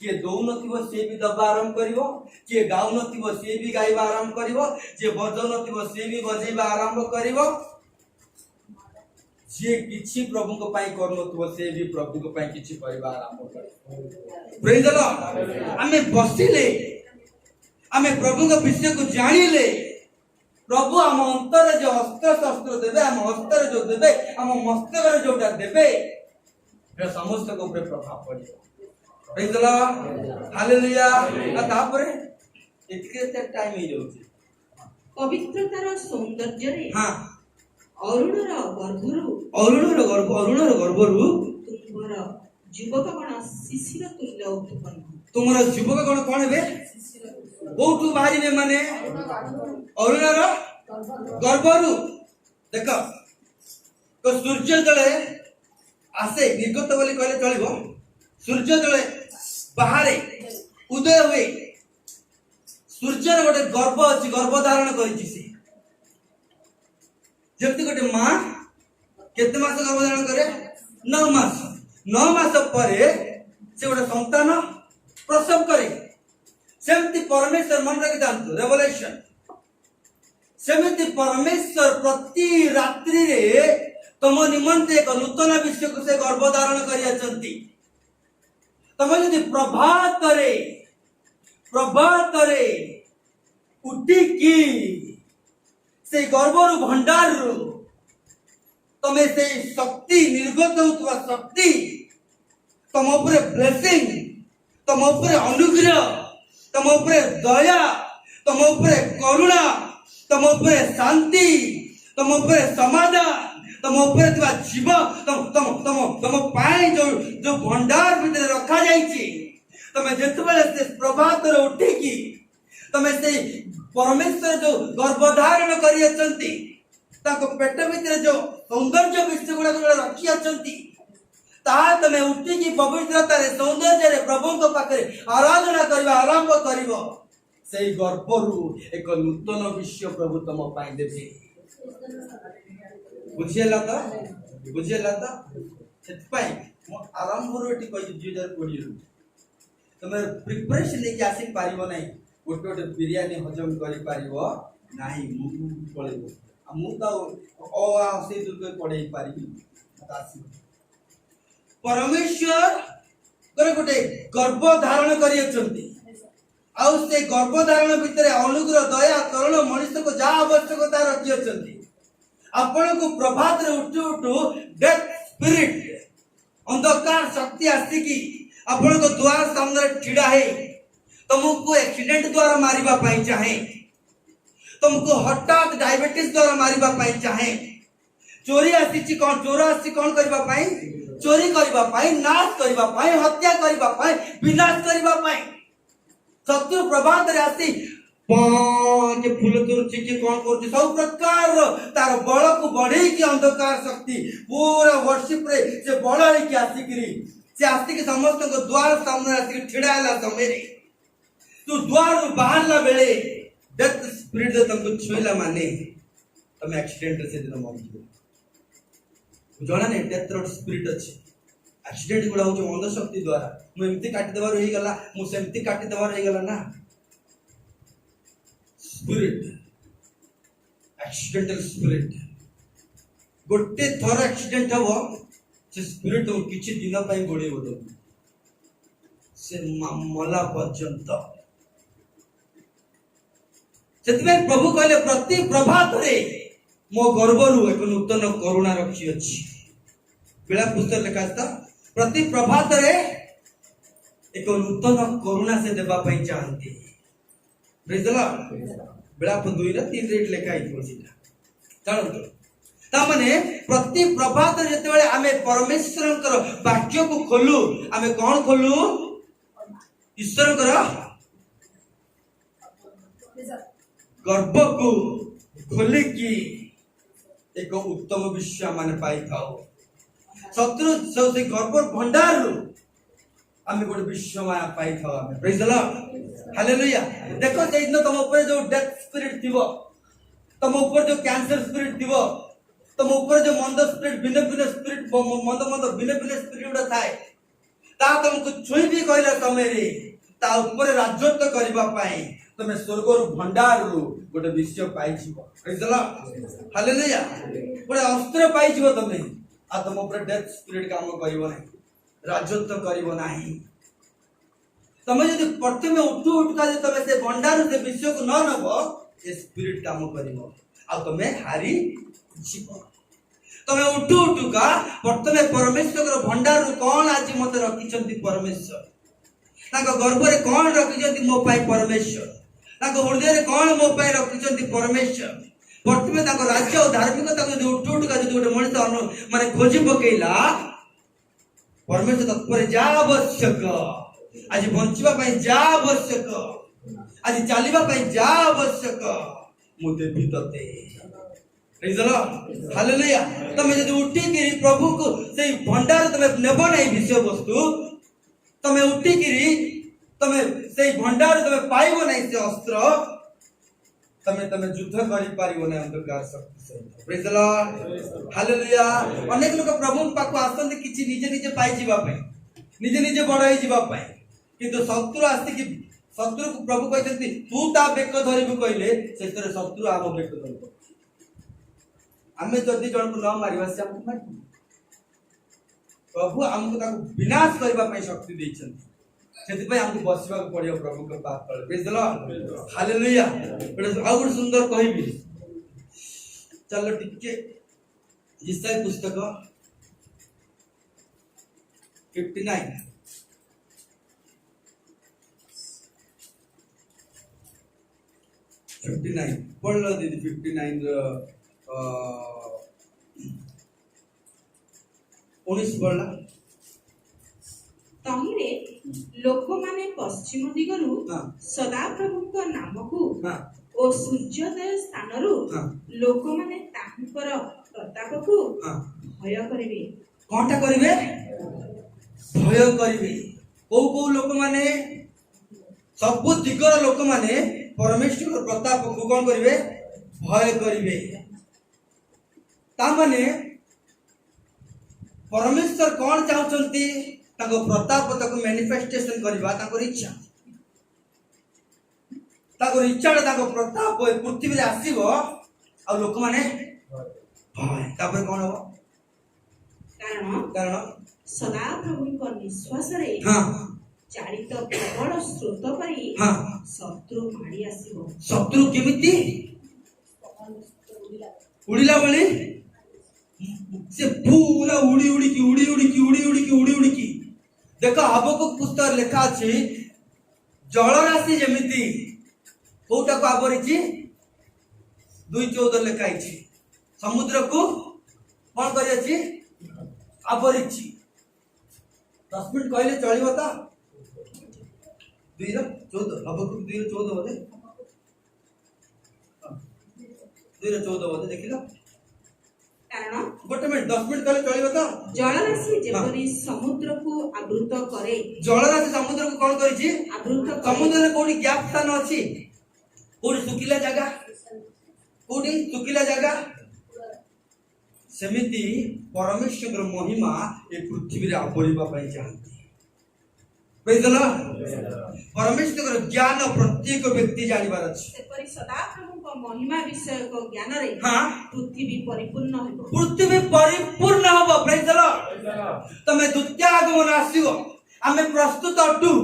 A: किए दौ नथिबो से भी दबा आरंभ करिवो किए गाउ नथिबो से भी गाइबा आरंभ करिवो जे बजौ नथिबो से भी बजेबा आरंभ करिवो जे किछि प्रभु को पाई कर नथिबो से भी प्रभु को पाई किछि करिबा आरंभ करिवो प्रेज द लॉर्ड हमें बसिले हमें प्रभु का विषय को जानिले प्रभु आम अंतर जो अस्त्र शस्त्र देवे आम हस्तर जो देवे आम मस्तक जोटा देवे समस्त को ऊपर प्रभाव पड़े प्रेज द लॉर्ड हालेलुया तापरे एतके टाइम ही जाउची
B: ପବିତ୍ରତାର ସୌନ୍ଦର୍ଯ୍ୟରେ
A: हां
B: ଅରୁଣର
A: ଗର୍ଭରୁ
B: ତୁମ୍ଭର ଯୁବକଗଣ ଶିଶିର ତୁଲ୍ୟ ଉତ୍ପନ୍ନ।
A: तुमर युवक गण कोन हेबे कोठु बाहरिबे माने अरुणर गर्भरू देख तो सूर्य जले आसे निर्गत बोली कहले चलिबो सूर्य जले बाहरे उदय हुए सूर्यर गोटे गर्भ अछि गर्भ धारण करिछि से जति गोटे मां केते मास गर्भ धारण करे 9 मास परे से गोटे संतान प्रसव करे सेमती परमेश्वर मन रखि जानतु रेवलेशन सेमती परमेश्वर प्रति रात्रि रे तम निमंते एक नूतन विषय को से गर्भ धारण करि अछंती तम यदि प्रभात रे उठी की से गर्भरु भंडार रु तमे से शक्ति निर्गत होतवा शक्ति तम ऊपर ब्लेसिंग तम ऊपर अनुग्रह तम ऊपर दया तम ऊपर करुणा तम ऊपर शांति तम ऊपर समाधान तम ऊपर तवा जीव तम पाए जो भंडार भीतर रखा जाइछि तमे जेतबेले से प्रभात रे उठी की तमे से परमेश्वर जो गर्भधारण करि अछंती ताको पेट भीतर जो सौंदर्य विषय गुड़ा रखी अछंती ता तमे उठी की पवित्रता रे सौंदर्य रे प्रभु को पाखरे आराधना करबा आरंभ करबो सेई गर्भरु एक नूतन विषय प्रभु तम पाई देबे बुझियला त सेत पाई मो आरंभ रो एटी कहि 2020 रु तमे प्रिपरेशन लेके आसी पारिबो नै गोटे बिरयानी हजम करि पारिबो नाही मु पळेबो मु त ओ से दुर्ग पढै पारिबी तासी परमेश्वर करे गोटे गर्भ धारण करि अछंती आउ से गर्भ धारण भितर अनुग्रह दया करुणा मनुष्य को जा आवश्यकता रखि अछंती आपण को प्रभात रे उठू डेथ स्पिरिट अंधकार शक्ति आसी की आपण को द्वार सामने ठिड़ा है तुमको एक्सीडेंट द्वारा मारिबा पाई चाहे, तुमको हठात डायबिटीज द्वारा मारिबा पाई चाहे, चोरी आसी कौन चोर आसी कौन करबा पाई, चोरी करबा पाई, नाश करबा पाई, हत्या करबा पाई, विनाश करबा पाई। शत्रु प्रभात रे आसी पांच फूल तुरची के कौन करछि सब प्रकार तार बल को बढ़े की अंधकार शक्ति पूरा वर्शिप रे से बड़ है कि आसिकरी से आसिक समस्त को द्वार सामने आसिक ठिड़ाला समय रे तू द्वार बाहरला बेले डेथ स्पिरिट दे तुमको छुइला माने तुम एक्सीडेंट से दिन मर जणा ने डेथ रोड स्पिरिट अछि एक्सीडेंट गुडा हो अंध शक्ति द्वारा मु एमती काटी देबार होई गला मु सेमती काटी देबार होई गला ना स्पिरिट एक्सीडेंटल स्पिरिट गोटे थर एक्सीडेंट हबो से स्पिरिट किछि दिन पई गोडे बोलो से मला पर्यंत सेतबे प्रभु कहले प्रति प्रभात रे मो गर्वरु एक नूतन करुणा रखी अछि बिला पुस्तक लिखा था प्रति प्रभात रे एक नूतन करुणा से देबा पई चाहते प्रेज द लॉर्ड बिला 2 रे 3 रेट लिखा हितो सिटा चलो ता माने प्रति प्रभात रे जेते बेले आमे परमेश्वरकर वाक्य को खोलु आमे कोन खोलु ईश्वरकर गर्भ को खोले की एक उत्तम विषय माने पाई थाओ शत्रु से गर्भ भंडार आमे गोटे विषय माया पाई थाओ आमे प्रेज द लॉर्ड हालेलुया देखो जे दिन तुम ऊपर जो डेथ स्पिरिट थिबो तुम ऊपर जो कैंसर स्पिरिट थिबो तुम ऊपर जो मंद स्पिरिट भिन्न भिन्न स्पिरिट मंद भिन्न भिन्न स्पिरिट उडा थाए ता तुमको छुई भी कहला समय रे ता ऊपर राजत्व करबा पाए तमे स्वर्ग भंडार गोटे विषय पाई छिबो प्रेज द लॉर्ड हालेलुया गोटे अस्त्र पाई छिबो तमे आ तुम ऊपर डेथ स्पिरिट काम करबो नाही राजत्व करबो नाही तमे यदि प्रथमे उठ का तमे से भंडार से विषय को न नबो ए स्पिरिट काम करबो आ तमे हारी छिबो तमे उठ का प्रथमे परमेश्वर भंडार कोन आज मते रखिचंती परमेश्वर ताको गर्भ रे कोन रखिचंती मो पाई परमेश्वर ताको हृदय रे कोन मो पाई रखिचंती परमेश्वर प्रथमे ताको राज्य और धार्मिकता को उठ का जो गोटे मनिष माने खोजी पकेला परमेश्वर तत्पर जा आवश्यक आज बंचिबा पाई जा आवश्यक आज चालिबा पाई जा आवश्यक मुते भीतते प्रेज द लॉर्ड हालेलुया तमे जदि उठी के प्रभु को सेई भंडार तमे नेबो नै विषय वस्तु तमे उठी के तमे सेई भंडार तमे पाइबो नै से अस्त्र तमे युद्ध करि पारिबो नै अंधकार शक्ति से प्रेज द लॉर्ड हालेलुया अनेक लोक प्रभु पाको आसंत किछि निजे निजे पाइ जीवा पय निजे निजे बड़ाई जीवा पय किंतु शत्रु आस्ति कि शत्रु को प्रभु कहते तू ता बेक धरिबु कहले सेतरे शत्रु आबो बेक धरिबो आमे जदि जन को न मारिबा से हमको मार प्रभु हमको ताको विनाश करबा पय शक्ति दैछन सेति पय हमको बसिबा को पड़ियो प्रभु के पाद तळे प्रेज द लॉर्ड हालेलुया आ गुड सुंदर कहबी चलो टिके जिसाई पुस्तक 59 पढ़ लो दीदी 59 19 पढ़ला
B: तहिरे लोक माने पश्चिम दिगरु सदा प्रभु को नाम को ओ सूर्योदय स्थानरु लोक माने तांकर प्रताप को भय करिवे
A: कोनटा करिवे भय करिवे को लोक माने सब दिगर लोक माने परमेश्वर प्रताप को कोन करिवे भय करिवे ता माने परमेश्वर कोन चाहचंती ताको प्रताप ताको मैनिफेस्टेशन करबा ताको इच्छा ताको प्रताप पृथ्वी रे आसीबो आ लोक माने भय तापर कोन हो कारण
B: सदा प्रभु को निश्वास रे चारित प्रबल स्रोत परी शत्रु मारी आसीबो
A: शत्रु केमिति उड़िला बली से पूरा उड़ी उड़ी की देखो हबकुक पुस्तक लिखा अछि जल राशि जेमिति कोटा को आवरिछि 2:14 लिखा है समुद्र को कौन करिछि आवरिछि 10 मिनट कहले चलिबो ता 2:14 अब 2:14 बोले 2:14 बोले देखिलो
B: कारण
A: गोटे मिनट 10 मिनट कहले चलिबो ता
B: जलराशि जेपरि समुद्र को आवृत करे
A: जल राशि समुद्र को कौन करिछि
B: आवृत
A: समुद्र में कोडी गैप स्थान अछि कोडी सुकिला जगह कोडी सुकिला जगह सेमिति परमेश्वर महिमा ए पृथ्वी रे आवरिबा पई चाहନ୍ତି प्रेज द लॉर्ड परमेश्वर ज्ञान प्रत्येक व्यक्ति जानिबार अछि
B: सेपरि सदा प्रभु को महिमा विषय को ज्ञान रे
A: हां
B: पृथ्वी परिपूर्ण हेबो
A: पृथ्वी परिपूर्ण होबो प्रेज द लॉर्ड तमे द्वितीय आगमन आसीबो आमे प्रस्तुत अटु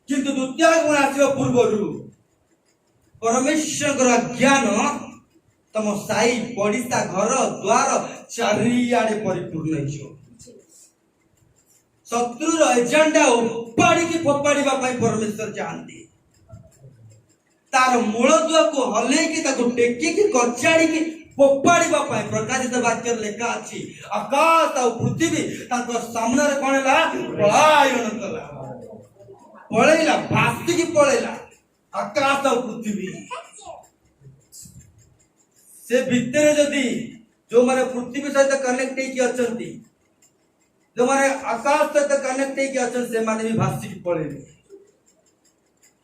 A: किंतु द्वितीय आगमन आसीबो पूर्वरु परमेश्वर ज्ञान तम साई पड़िसा घर द्वार चारियाडे परिपूर्ण हो शत्रुर एजेंडा उपाड़ी की फोपाड़ीबा पई परमेश्वर जानती तार मूल दुआ को हले की ताको टेकी की कचाड़ी की फोपाड़ीबा पई प्रकाशित वाक्य लेखा अछि आकाश और पृथ्वी ताको सामने रे कोनला पलायन कला पळेला भास्ती की पळेला आकाश और पृथ्वी से भितर जदि जो माने पृथ्वी सहित कनेक्ट होई अछंती जो माने आकाश सहित कनेक्ट होई अछन से माने भी भासी की पळेले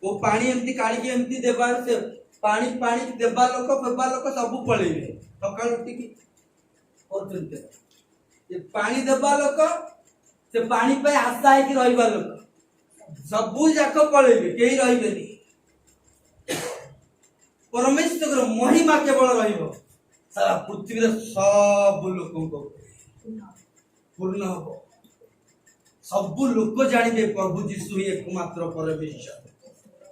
A: वो पानी एमती काली की एमती देबार से पानी पानी देबा लोक सब पळेले सकाळ उठी की ओचनते ये पानी देबा लोक से पानी पे आशा है कि रहिबा लोक सब जाक पळेले केही रहिबेनी परमेश्वर महिमा केवल रहिबो सारा पृथ्वी रे सब लोक को पूर्ण हो सब लोक जानिबे प्रभु यीशु ही एकमात्र परमेश्वर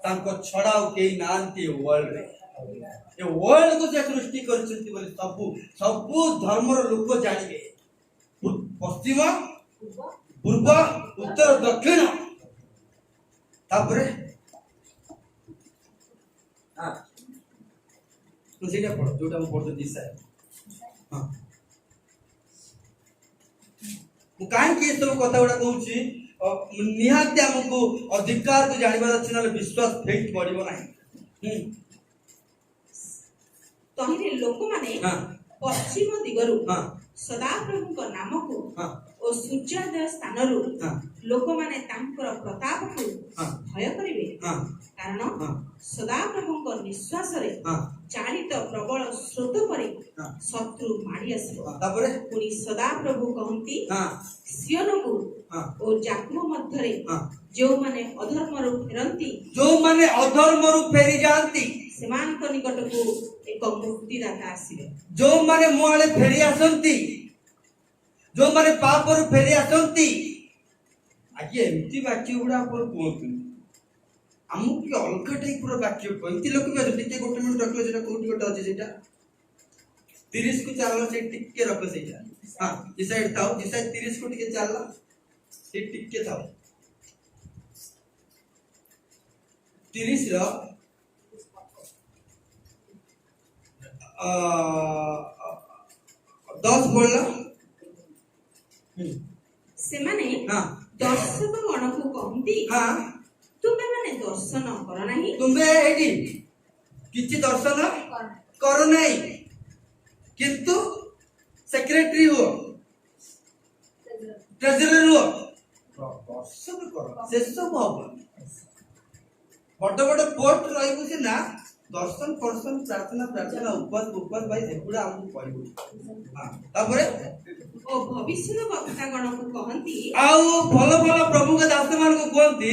A: तांको छड़ाओ केही नांती वर्ल्ड रे ए वर्ल्ड को जे सृष्टि करछंती बोले सब धर्म रो लोक जानिबे पश्चिम पूर्व उत्तर दक्षिण तापरे हां तो सेटा पढ़ो जोटा हम पढ़तो दिशा हां मु काहे के सब कथा उडा कहूची निहाते हमको अधिकार को जानिबार अछि न विश्वास फेक पड़िबो नाही
B: तहिरे लोक माने
A: हां
B: पश्चिम दिगरु
A: हां
B: सदा प्रभु को नाम को
A: हां
B: ओ सूर्योदय स्थानरु
A: हां
B: लोक माने तांकर प्रताप को
A: हां
B: भय करिवे
A: हां
B: कारण
A: हां
B: सदा प्रभु को निश्वास रे
A: हां
B: चालित प्रबल स्रोत परे
A: हां
B: शत्रु मारी आसीबो
A: तापरे
B: पुनी सदा प्रभु कहंती
A: हां
B: सियोन को
A: हां
B: ओ जाकू मध्य रे
A: हां
B: जो माने अधर्म रु फेरंती
A: जो माने अधर्म रु फेरी जानती
B: सेमान को निकट को एक मुक्ति दाता आसीबे
A: जो माने मोआले फेरी आसंती जो माने पाप रु फेरी आसंती आगे एमती वाक्य गुडा पर कोंतु हमु की अलग टाइप रो वाक्य कोंती लोक भी टिके गोटे मिनिट रखले जेटा कोठी गोटे अछि जेटा 30 को चालला से टिके रखो सेटा हां ई साइड ताऊ ई साइड 30 को टिके चालला से टिके थाओ 30 रो 10 बोलला
B: सेमाने
A: हां
B: दर्शक गण को कहंती
A: हां
B: तुमे माने दर्शन कर नाही
A: तुमे एडी किछि दर्शन कर नाही किंतु सेक्रेटरी हो ट्रेजरर हो दर्शन कर से सब हो बड़ बड़ पोस्ट रहिबु से ना दर्शन पर्सन प्रार्थना उपवास भाई एगुडा हमहु कहबो हां तापरे
B: ओ भविष्य वक्ता गण को कहंती
A: आउ भलो भलो प्रभु के दास मान को कहंती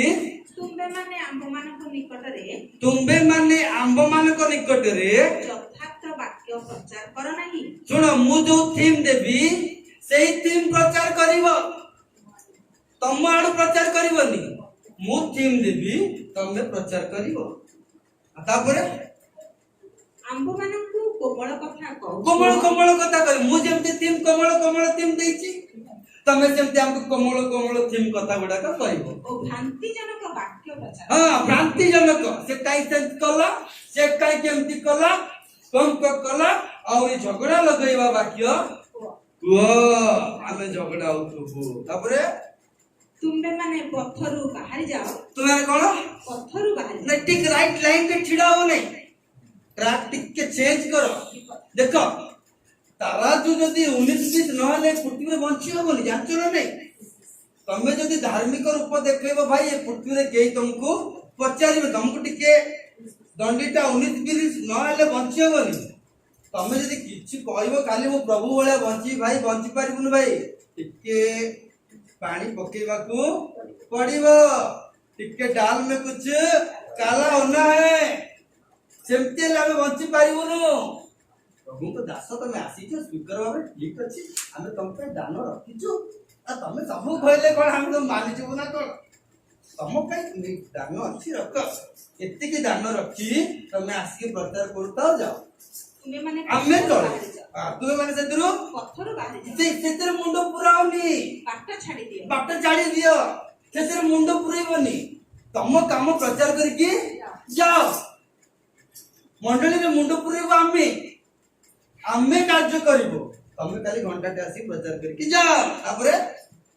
B: तुमे माने आंब मान को निकट रे
A: तुम्बे माने आंब मान को निकट रे
B: यथार्थ वाक्य प्रचार कर नाही
A: सुनो मु जो थीम देबी सेही थीम प्रचार करिवो तम आडू प्रचार करिवोनी मु थीम देबी तमे प्रचार करिवो तापरे
B: आंब मान को कोमल कथा कहू
A: कोमल कोमल कथा कहि मु जेमते थीम कोमल कोमल थीम देइची तमे सेमते हमको कोमल कोमल थीम कथा गुडा का कहबो
B: ओ भ्रांतिजनक वाक्य प्रचार
A: हां भ्रांतिजनक से काई सेंस कला से काई केमती कला कम कला और झगड़ा लगैबा वाक्य वो हमें झगड़ा होतु तापरे
B: तुमे माने पथरु बाहर जाओ
A: तुम्हारे कोन
B: पथरु बाहर
A: नहीं ठीक राइट लाइन पे छिड़ा हो नहीं ट्रैक टिक के चेंज करो देखो तारा जो जदी 19-20 नहले पृथ्वी रे बंची होबनी जानचो ना नहीं तमे जदी धार्मिक रूप देखैबो भाई ये पृथ्वी रे केई तुमको पचारिबे तुमको टिके दंडीटा 19-20 नहले बंची होबनी तमे जदी किछि कहइबो खाली मो प्रभु वाला बंची भाई बंची पारिबुन भाई टिके पानी पकेबा को पड़िबो टिके डाल में कुछ काला होना है सेमते लामे बंची पारिबुनु प्रभु तो दास तमे आसी छ स्पीकर भाबे ठीक अछि हमें तुम पे दान रखिछु आ तमे सब कहले कोन हम तो मानि जबो ना कोन तम पे दान अछि रख एत्ते के दान रखी तमे आसी के प्रचार करता जाओ
B: तुमे माने
A: हमें चले हां तुमे माने सेतरो
B: पथरु बाहर जाओ
A: सेतरे मुंडो पुराउनी
B: बाटा छाडी दियो
A: बाटा छाडी दियो सेतरे मुंडो पुराइबनी तम काम प्रचार करके जाओ मंडली रे मुंडो पुराइबो आमे कार्य करिवो तमे खाली घंटा टे आसी प्रचार करके जाओ तापरे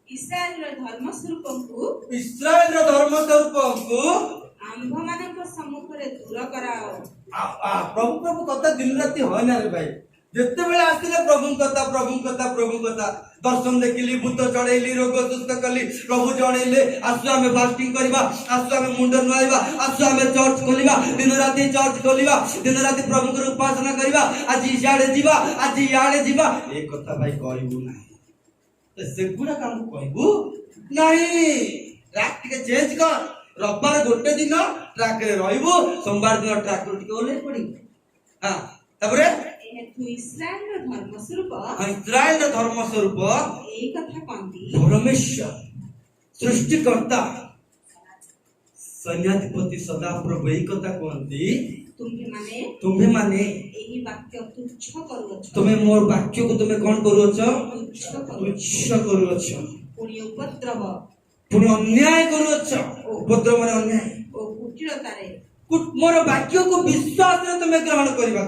B: इस्राएल रो धर्म स्वरूपंकु आंभ मानक सम्मुख रे दूर कराओ
A: प्रभु प्रभु कथा दिन राति होय ना रे भाई जत्ते बेले आसिले प्रभु कथा दर्शन देखिली भूत चढ़ेली रोग सुस्थ कली प्रभु जणेले आसु हमें फास्टिंग करबा आसु हमें मुंड नुआइबा आसु हमें चर्च खोलिबा दिन राति चर्च खोलिबा दिन राति प्रभु के उपासना करबा आज याडे जीवा आज याडे जीवा ए कथा भाई कहबू नाही तो सेगुडा काम कहबू नाही ट्रैक के चेंज कर रविवार गोटे दिन ट्रैक रे रहइबो सोमवार दिन ट्रैक रो टिके ओले पड़ी हां तबरे
B: तु इस्राएल रो धर्म स्वरूप
A: इस्राएल रो धर्म स्वरूप
B: एई कथा कोंती
A: परमेश्वर सृष्टिकर्ता सैन्याधिपति सदा प्रभु एई कथा कोंती तुम्हे माने
B: एही वाक्य तुच्छ करूछ
A: तुम्हें मोर वाक्य को तुम्हें कोन करूछ तुच्छ करूछ
B: पुणी उपद्रव
A: पुणी अन्याय करूछ उपद्रव माने अन्याय
B: ओ कुटिलतारे
A: मोर वाक्य को विश्वास रे तुम्हें ग्रहण करबा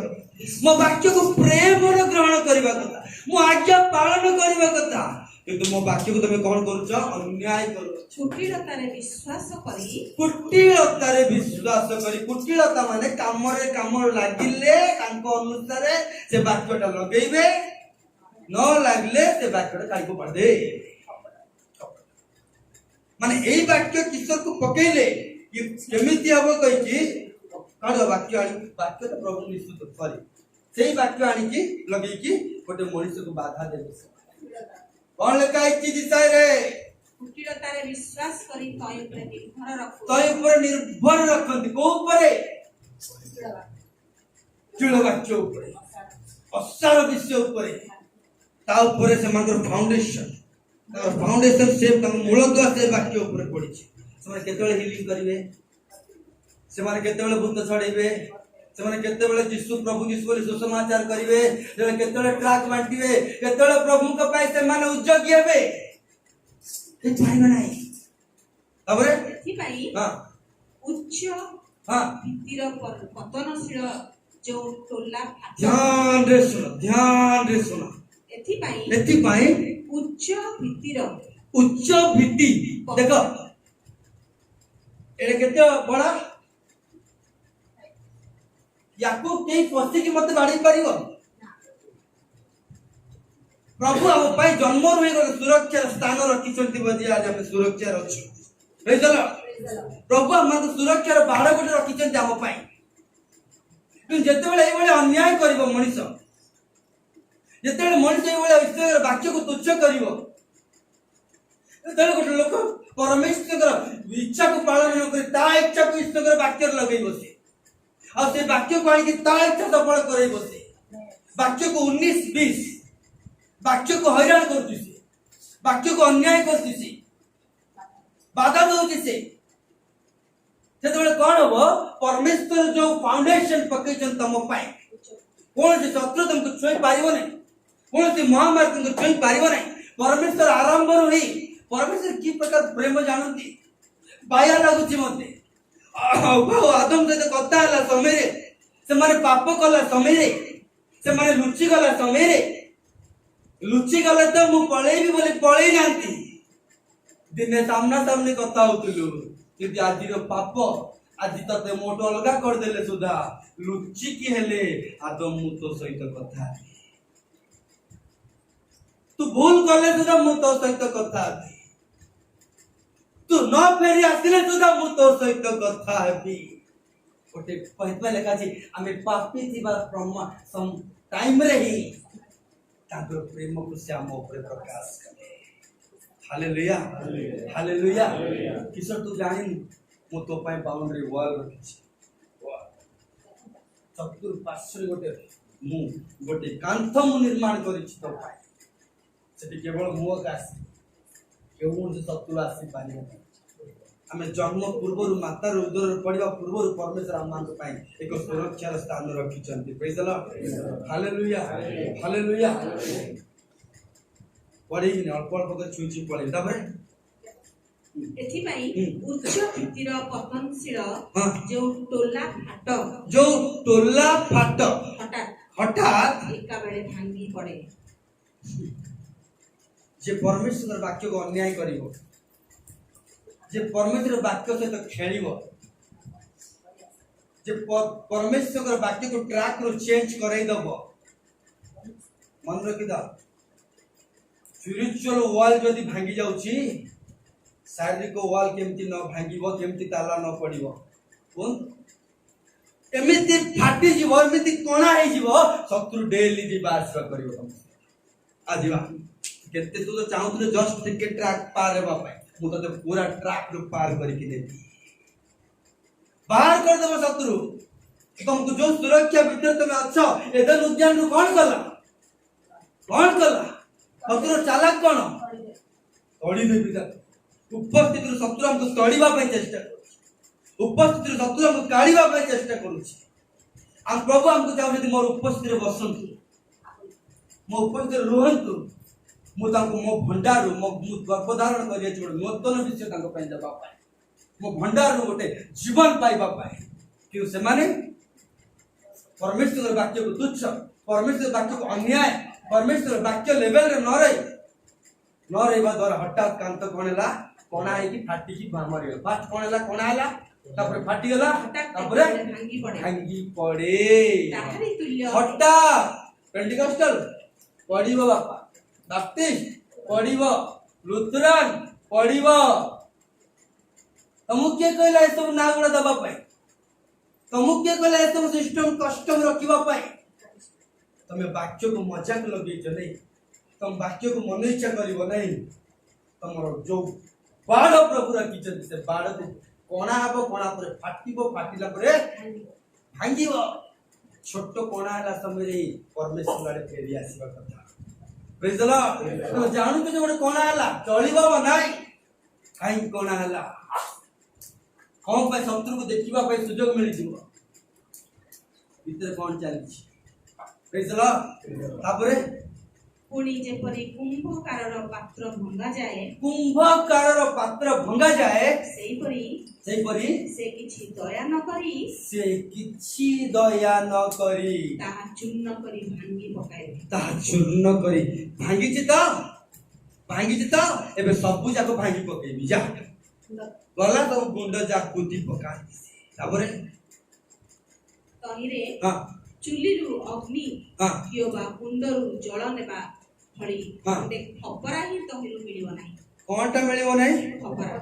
A: मो वाक्य को प्रेम रे ग्रहण करबा कथा मो आज्ञा पालन करबा कथा किंतु मो वाक्य को तुम्हें कोन करूछ अन्याय करूछ
B: कुटिलतारे विश्वास करी
A: कुटिलता माने काम लागिले तांको अनुसार से वाक्यटा लगेइबे न लागले से वाक्यटा काईको पड़ दे माने एई वाक्य किशोर को पकेइले केमिति हबो कहि कि काढो वाक्य तो प्रभु निश्चित सॉरी सेई वाक्य आनी की लगेइ कि गोटे मनुष्य को बाधा देबे कोन लेखा इछि दिसाय रे
B: कुटिलतारे विश्वास करी
A: तय ऊपर निर्भर रखंती को ऊपर चुलो वाक्य ऊपर असार विषय ऊपर ता ऊपर से मानकर फाउंडेशन सेम तम मूल द्वार से वाक्य ऊपर पड़ी से केतବେଳେ हिलिंग करिवे से माने केतବେଳେ भूत छड़ेबे से माने केतବେଳେ यीशु प्रभु यीशु बोली सुसमाचार करिवे से केतବେଳେ ट्रैक बांटिवे केतବେଳେ प्रभु को पाए से माने उद्योगी हेबे ए पाइबे नाही तबरे
B: एथि पई
A: हां
B: उच्च
A: हां
B: भितिर पतनशील जो टोला
A: ध्यान रे सुनो एथि पई उच्च भित्ति देखो एडे केते बड़ा याकू केई पसी की मते बाड़ी परिगो प्रभु हम पाई जन्म होई गो सुरक्षा स्थान रखी चलती बदी आज हम सुरक्षा रछु प्रेज द लॉर्ड प्रभु हम सुरक्षा रो बाड़ गोटे रखी चलती हम पाई तू जते बेले एई बेले अन्याय करिवो मनुष्य जते बेले मनुष्य एई बेले ईश्वर वाक्य को तुच्छ करिवो तले गोटे लोक परमेश्वर इच्छा को पालन न करी ता इच्छा को ईश्वर वाक्य लगई बसे और से वाक्य को आनी ता इच्छा सफल करई बसे वाक्य को 19-20 वाक्य को हैरान करती से वाक्य को अन्याय करती से बाधा दउती से जेते कौन हो परमेश्वर जो फाउंडेशन पकेचन तम पाए कौन से शत्रु तुमको छुई पारिबो नहीं कौन से महामारी तुमको छुई पारिबो नहीं परमेश्वर आरंभ रही परमेश्वर की प्रकार प्रेम जानती बाया लगुच मते आदम सहित कथा है समय से माने पाप कला समय से माने लुचि गला समय लुचि गला तो मु पळेबी बोले पळेई नांती दिने सामना सामने कथा होतलु कि आज पाप आज तते मोटो अलगा कर देले सुधा लुचि की हेले आदम मु तो सहित कथा तू भूल करले सुधा मु तो सहित कथा तू न फेरी आसिले सुधा मु तो सहित कथा हेबी ओटे पहितमा लेखा छी आमे पापी थिबा ब्रह्मा सम टाइम रे ही ताकर प्रेम को से हम ऊपर प्रकाश करे हालेलुया हालेलुया किशोर तू जानि मु तो पाई बाउंड्री वॉल रखी चतुर पार्श्व गोटे कांथ मु निर्माण करी तो पाई सेठी केवल मुह कासी केवल जे चतुर आसी पानी आमे जन्म पूर्व मातार उदर पड़िबा पूर्व परमेश्वर आमान पाई एक सुरक्षार स्थान रखी चंती praise the Lord hallelujah hallelujah पढ़ी नि अल्प अल्प कर छुची पढ़ी तापर
B: एथि पई उच्च भित्तिर पतनशील जो टोला फाट हठात एका बेले भांगी पड़े
A: जे परमेश्वर वाक्य को अन्याय करिवो जे परमेश्वर वाक्य से तो खेलिवो जे परमेश्वर वाक्य को ट्रैक रो चेंज करई दबो मन रखि द स्पिरिचुअल वॉल जदी भांगी जाउची शारीरिक वॉल केमती न भांगीबो केमती ताला न पड़िबो कोन एमिति फाटी जीवो एमिति कोना हे जीवो शत्रु डेली दिबास करिवो तुम आजीवा केते तू तो चाहू तू जस्ट टिके ट्रैक पार हेबा पाई मु तो पूरा ट्रैक रो पार करी के देती बाहर कर देबो शत्रु तुमको जो सुरक्षा भीतर तुम अच्छो एदन उद्यान रो कौन कला शत्रु चालाक कोन तोड़ी देबी ता उपस्थित शत्रु हमको तोड़ीबा पे चेष्टा उपस्थित शत्रु हमको काढ़ीबा पे चेष्टा करूची हम प्रभु हमको चाहू मोर उपस्थित रे बसंतु मो उपस्थित रुहंतु मु तांको मो भंडार मो गर्भधारण करिया छोड़ नूतन विषय तांको पे देबा पाए मो भंडार रो गोटे जीवन पाइबा पाए कि से माने परमेश्वर वाक्य को तुच्छ परमेश्वर वाक्य को अन्याय परमेश्वर वाक्य लेवल रे न रहिबा द्वारा हठात कांत कोनेला कोना है कि फाटी की मारी गला फास्ट कोनेला कोना हला तापर फाटी गला तापर भांगी पड़े
B: ताहारी तुल्य
A: हठात पेंटिकॉस्टल पड़िबो बापा बैप्टिस्ट पड़िबो लुथरन पड़िबो तमु के कहला ए सब ना गुण दबा पाए तमु के कहला ए सब सिस्टम कस्टम रखिबा पाए तमे वाक्य को मजाक लगे जने तुम वाक्य को मन इच्छा करिवो नहीं तमरो जो बाड़ प्रभु रखी से बाड़ को कोना हबो कोना पर फाटिबो फाटिला परे भांगीबो छोट कोना हला समय परमेश्वर आड़े फेरी आसीबा कथा प्रेज द लॉर्ड तो जानू के जो कोना हला चलिबो नाही काई कोना हला कौन पे शत्रु को देखिबा पे सुयोग मिली जीवो भीतर कोन चली प्रेज द लॉर्ड तापरे
B: पुणी जेपरी कुंभकारर पात्र
A: भंगा जाए
B: सेहीपरी से किछि दया न करी ताहा चूर्ण करी
A: भांगी तो एबे सबु जाको भांगी पकेबी जा गला तो गुंड जा कुटी पका तापरे
B: तहिरे चुलीरु अग्नि कियोबा कुंडरु जल नेबा फळी गोटे खपरा ही तहिरु मिलिबो नाही
A: कोनटा मिलिबो नाही
B: खपरा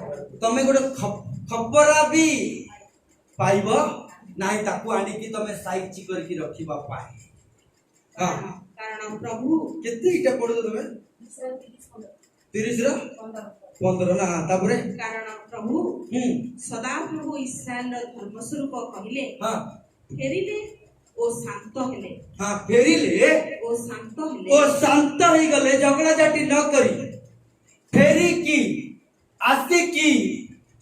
A: तमे गोटे खपरा भी पाइबो नाही ताकू आनी की तमे साइज करके रखिबा पाए
B: कारण प्रभु
A: केते इटा पडो तमे 30 रो 15 ना तापरे
B: कारण प्रभु सदा प्रभु इस्राएल धर्म स्वरूप कहिले फेरिले ओ शांत हेले
A: फेरिले
B: ओ शांत
A: ही गले झगड़ा झाटी न करी फेरी की आसे की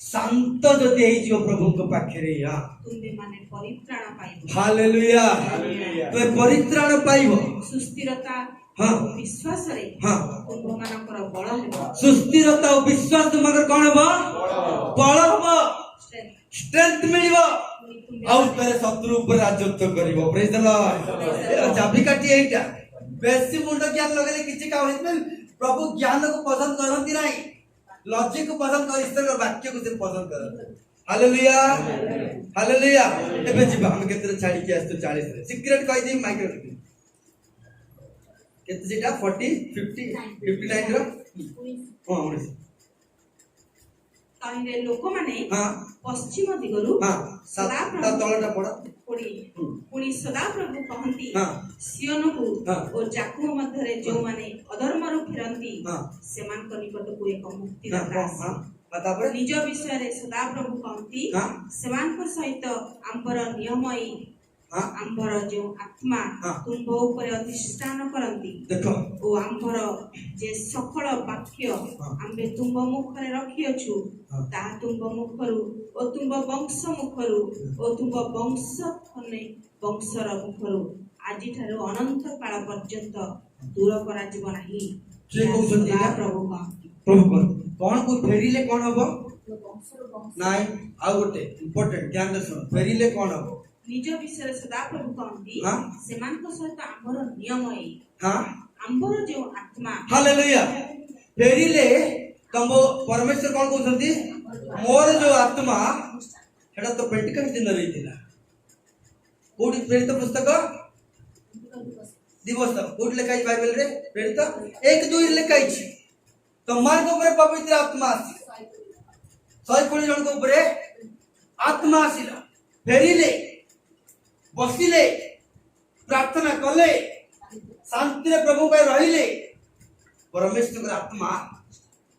A: शांत जदि हे जो प्रभु को पाखरे या
B: तुमे माने परित्राण पाइबो
A: हालेलुया तो परित्राण पाइबो
B: सुस्थिरता विश्वास रे कुंभ मानकर
A: सुस्थिरता और विश्वास तुमगर कौन हबो बल हबो स्ट्रेंथ मिलिबो आउ तेरे शत्रु ऊपर राजत्व करिवो प्रेज द लॉर्ड चाबी काटी एटा बेसी मुंड ज्ञान लगले किछि काम होइतन प्रभु ज्ञान को पसंद करंती नाही लॉजिक को पसंद कर ईश्वर के वाक्य को से पसंद करंती हालेलुया हालेलुया एबे जीवा हम केते छाडी के आस्तो 40 रे सीक्रेट कहि दे माइक रे केते जेटा 40 50 59 रो हां हमरे
B: तहिरे लोक माने
A: हां
B: पश्चिम दिगरु
A: हां सदा तळटा पड़
B: पुणी सदा प्रभु कहंती
A: हां
B: सियोन को
A: हां
B: और जाकुब मध्य रे जो माने अधर्म रु फिरंती
A: हां
B: सेमान को निकट को एक मुक्ति
A: हां
B: दाता
A: हां बताबे
B: निज विषय रे सदा प्रभु कहंती
A: हां
B: सेमान को सहित आंबर नियमई
A: हां
B: आंबर जो आत्मा
A: हां
B: तुम ऊपर अधिष्ठान करंती
A: देखो
B: ओ आंबर जे सकल वाक्य आंबे तुम मुखरे रखियछु ता तुम मुखरु ओ तुम वंश मुखरु ओ तुम वंश खने वंशर मुखरु आजि ठारो अनंत काल पर्यंत दूर करा जीव नाही
A: जे कहउछन
B: सदा प्रभु कहंती
A: प्रभु कौन को फेरिले कौन हबो नाइ आ गोटे इंपोर्टेंट ध्यान दे सुन फेरिले कौन हबो
B: निज विषय सदा प्रभु कहंती
A: हां
B: सेमान को सहित आंबर नियमई
A: हां
B: आंबर जो आत्मा
A: हालेलुया फेरिले तम परमेश्वर कौन कहउछंती मोर जो आत्मा एटा तो पेंटिकल दिन रहितिला कोडी प्रेरित पुस्तक दिवस कोडी लेखाई बाइबल रे प्रेरित 1-2 लेखाई छी तमार को ऊपर पवित्र आत्मा आसी 120 जन को ऊपर आत्मा आसीला फेरिले बसिले प्रार्थना कले शांति रे प्रभु पे रहिले परमेश्वर आत्मा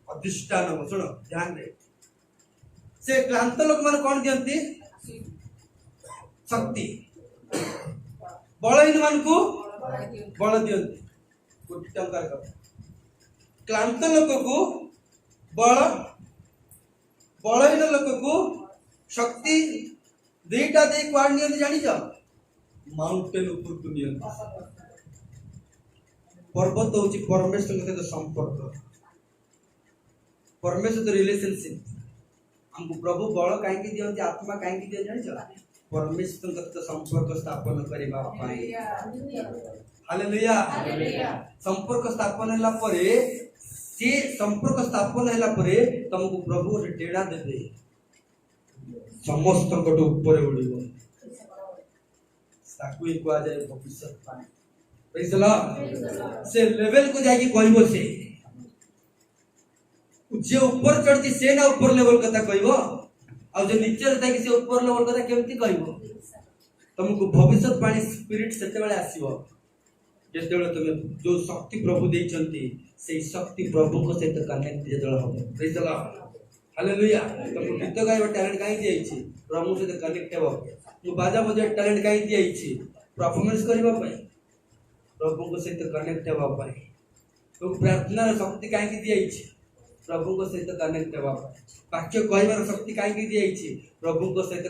A: अधिष्ठान हो सुनो ध्यान रे से क्लांत लोक मन कोन दियंती शक्ति बलहीन मन को बल दियंती कोटी टंकार का क्लांत लोक को बल बलहीन लोक को शक्ति दुईटा दे क्वाड नियंती जानि छ माउंटेन ऊपर को नियंती पर्वत होची परमेश्वर के संपर्क परमेश्वर रिलेशनशिप हमको प्रभु बल काहे की दियंती आत्मा काहे की दिय जानि छ परमेश्वर के संपर्क स्थापन करिबा पाई हालेलुया संपर्क स्थापन होला परे से संपर्क स्थापन होला परे तुमको प्रभु रे टेड़ा देबे समस्त कट ऊपर उड़िबो ताकू एक आ जाए भविष्य पानी प्रेज द लॉर्ड से लेवल को जाके कहबो से जे ऊपर चढ़ती से ना ऊपर लेवल कथा कहबो आ जे नीचे रहता कि से ऊपर लेवल कथा केमती कहबो तुमको भविष्य पानी स्पिरिट सेते बेले आसीबो जेते बेले तुम जो शक्ति प्रभु देइचंती से शक्ति प्रभु को सहित कनेक्ट जेते बेले हो प्रेज द लॉर्ड हालेलुया तुमको गीत गाइबा टैलेंट काई दियै छी प्रभु से कनेक्ट हेबो मु बाजा बजे टैलेंट काई दियै छी परफॉर्मेंस करबा पई प्रभु को सहित कनेक्ट हेबा पई तो प्रार्थना रे शक्ति काई की दियै छी प्रभु को सहित कनेक्ट हेबा पई वाक्य कहबार शक्ति काई की दियै छी प्रभु को सहित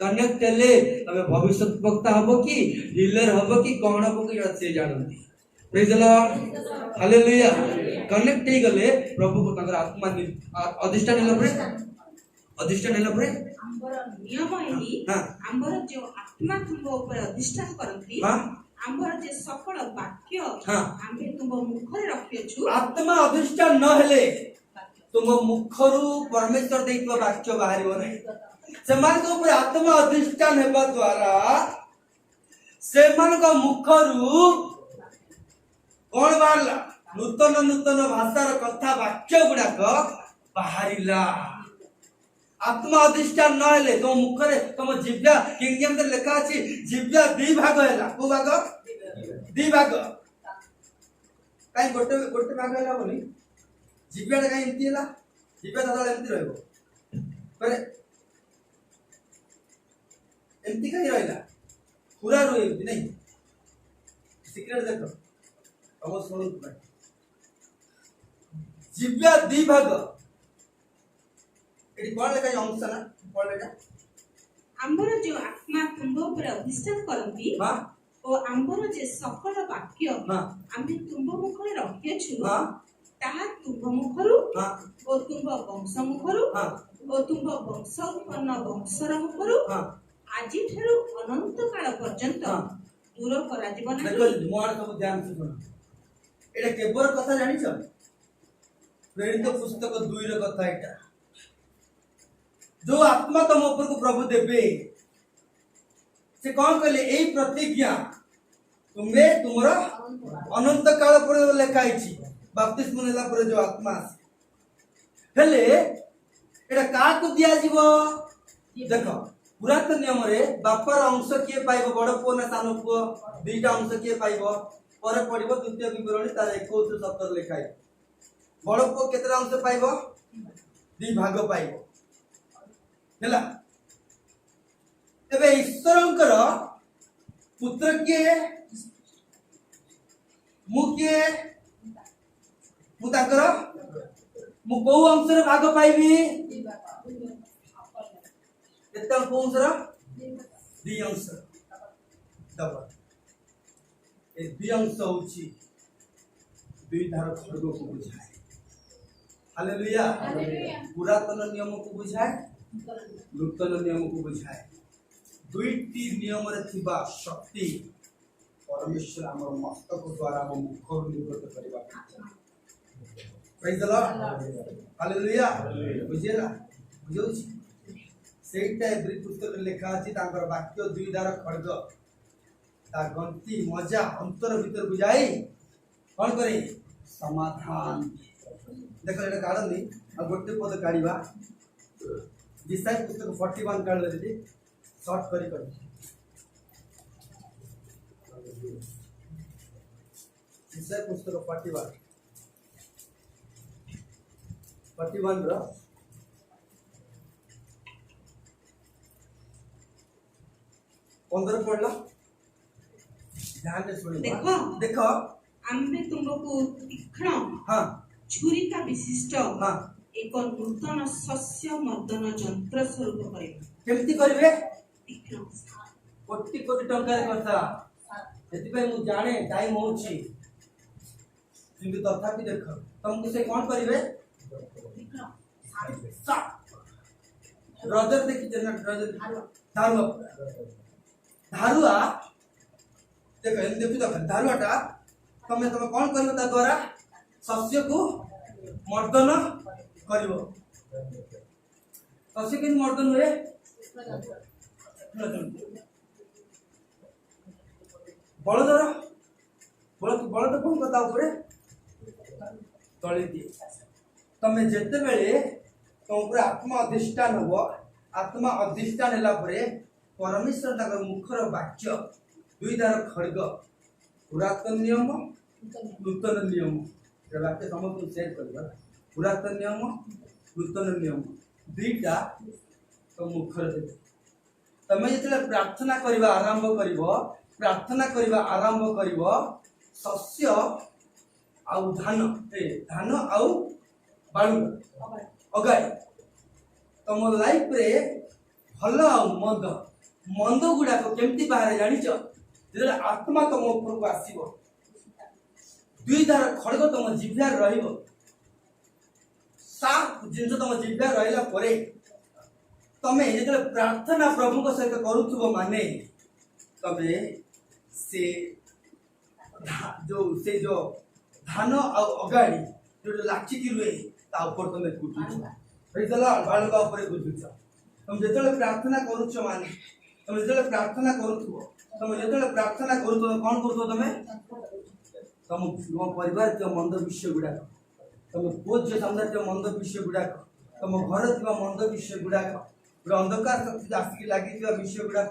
A: कनेक्ट हेले तबे भविष्य वक्ता हबो कि हीलर हबो कि कोन हबो कि से जानंती praise the Lord hallelujah connect हे गले प्रभु को तंगर आत्मा अधिष्ठान हेला परे
B: आंबर नियम ही आंबर जो आत्मा तुम ऊपर अधिष्ठान करंती आंबर जे सकल वाक्य आंबे तुम मुखरे रखियछु
A: आत्मा अधिष्ठान न हेले तुम मुखरु परमेश्वर देइतो वाक्य बाहरिबो नै सेमान को ऊपर आत्मा अधिष्ठान हेबा द्वारा सेमान को मुखरु कोन बाहरला नूतन नूतन भाषार कथा वाक्य गुडा को बाहरिला आत्मा अधिष्ठान न हेले तुम मुखरे तुम जिव्या किंगडम में लिखा अछि जिव्या दी भाग हैला को भाग दी भाग काई गोटे गोटे भाग हैला बोली जिव्या काई एंती हैला जिव्या दादा एंती रहबो करे एंती काई रहला पूरा रो एंती नहीं सीक्रेट देखो हम सुनो जिव्या दी भाग एडी कोन लेका अंश ना कोन लेका
B: आंबर जो आत्मा तुम ऊपर अधिष्ठान करंती
A: हां
B: ओ आंबर जे सकल वाक्य
A: हां
B: आम्बे तुम मुखरे रखियछु ତାହା ତୁମ୍ଭ ମୁଖରୁ
A: हाँ
B: ଓ ତୁମ୍ଭ ବଂଶ ମୁଖରୁ
A: हाँ
B: ଓ ତୁମ୍ଭ ବଂଶ ଉତ୍ପନ୍ନ ବଂଶର ମୁଖରୁ
A: हाँ
B: ଆଜିଠାରୁ ଅନନ୍ତ କାଳ ପର୍ଯ୍ୟନ୍ତ
A: ହଁ।
B: ଦୂର କରାଯିବ
A: देखो
B: ନାହିଁ।
A: मोर सब ध्यान से सुनो एटा केबर कथा जानि छ प्रेरित पुस्तक 2 रो कथा एटा जो आत्मा तुम ऊपर को प्रभु देबे से कौन कहले एई प्रतिज्ञा तुम्हें तुमरा अनंत काल पर लिखाई छी बपतिस्मा नेला पर जो आत्मा हेले एटा का को दिया जीवो देखो पुरातन नियम रे बापर अंश किए पाइबो बड़ पुओ ना सानो पुओ दुईटा अंश किए पाइबो पर पड़िबो द्वितीय विवरणी तार 21-17 लिखाई बड़ पुओ केतरा अंश पाइबो दी भाग पाइबो हेला एबे ईश्वरंकर पुत्र के मुके मु ताकर मु को अंश रे भाग पाइबी केते अंश रे दी अंश दबा ए दी अंश होची दुई धार खड्ग को बुझाए हालेलुया पुरातन नियम को बुझाए नूतन नियम को बुझाए दुईटी नियम रे थिबा शक्ति परमेश्वर हमर मस्तक द्वारा हम मुख निर्गत करबा प्रेज द लॉर्ड हालेलुया बुझेला बुझौछि सेटा एब्री पुस्तक लेखा अछि तांकर वाक्य दुई धार खड्ग ता गंती मजा अंतर भीतर बुझाई कोन करे समाधान देखो एटा कारण नहीं आ गोटे पद काढिबा दिसाई पुस्तक 41 काढ लेली शॉर्ट करी दिसाई पुस्तक 41 रो 15 पढ़ला ध्यान से सुनिए
B: देखो
A: देखो
B: आम्भे तुमको तीक्ष्ण
A: हाँ
B: छुरी का विशिष्ट
A: हाँ
B: एक नूतन शस्य मर्दन यंत्र स्वरूप करिबा
A: केमती करिवे
B: तीक्ष्ण
A: कोटी कोटी टंका रे करता सेति पे मु जाने टाइम होउची किंतु तथापि देखो तुमको से कौन करिवे सा रजर देखि जना रजर धारुआ धारुआ देखो एम देखु तो धारुआटा तमे तमे कौन करियो ता द्वारा शस्य को मर्दन करियो शस्य के मर्दन हुए बलदर बलद कौन कथा ऊपर तळे दिए तमे जेते बेले तुम ऊपर आत्मा अधिष्ठान हो आत्मा अधिष्ठान हैला परे परमेश्वर ताकर मुखर वाक्य दुई दार खड्ग पुरातन नियम नूतन नियम ए वाक्य समस्त शेयर करबा पुरातन नियम नूतन नियम दुईटा तो मुखर दे तमे जेतले प्रार्थना करबा आरंभ करबो शस्य आउ धान आउ बालू अगाय तुम लाइफ रे भल आ मंद गुड़ा केमती बाहर जानिच जेतले आत्मा तुम ऊपर को आसीबो दुई धार खड्ग तुम जिभ्यार रहिबो साफ जिंस तुम जिभ्यार रहिला परे तमे जेतले प्रार्थना प्रभु को सहित करूथबो माने तमे से जो धान आ अगाड़ी जो लाची की रुए ता ऊपर तमे गुजुछ प्रेज द लॉर्ड बालका ऊपर गुजुछ तुम जेतले प्रार्थना करूछ माने तुम जेतले प्रार्थना करूथबो तुम जेतले प्रार्थना करूथबो कोन करथबो तमे तुम परिवार के मंद विषय गुडा तुम पोज जे सामने के मंद विषय गुडा तुम घर के मंद विषय गुडा अंधकार शक्ति आसिक लागि विषय गुडा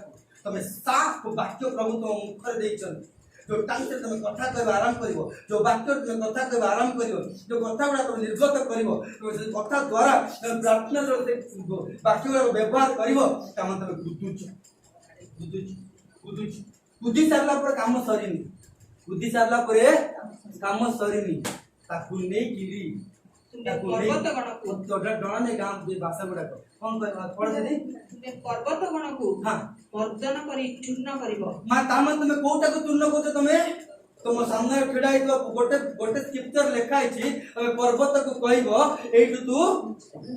A: तमे साफ वाक्य प्रभु तुम मुखर देइछन जो टाइम से तुम कथा कहबा आरंभ करिवो जो वाक्य तुम कथा कहबा आरंभ करिवो जो कथा गुडा तुम निर्गत करिवो तो कथा द्वारा प्रार्थना जो वाक्य व्यवहार करिवो काम तुम बुद्धि सारला पर काम सरीनी बुद्धि सारला पर काम सरीनी ताकू नै किली ताकू नै तो डरा नै गाम दे भाषा गुडा कोन कहबा पढ दे
B: तुमे पर्वत गण को
A: हां
B: मर्दन करी चूर्ण करिवो
A: मा ताम तुमे कोटा को चूर्ण कोते तुमे तुम सामने ठेड़ा है गोटे गोटे स्क्रिप्चर लिखा है तुम पर्वत को कहबो एठु तू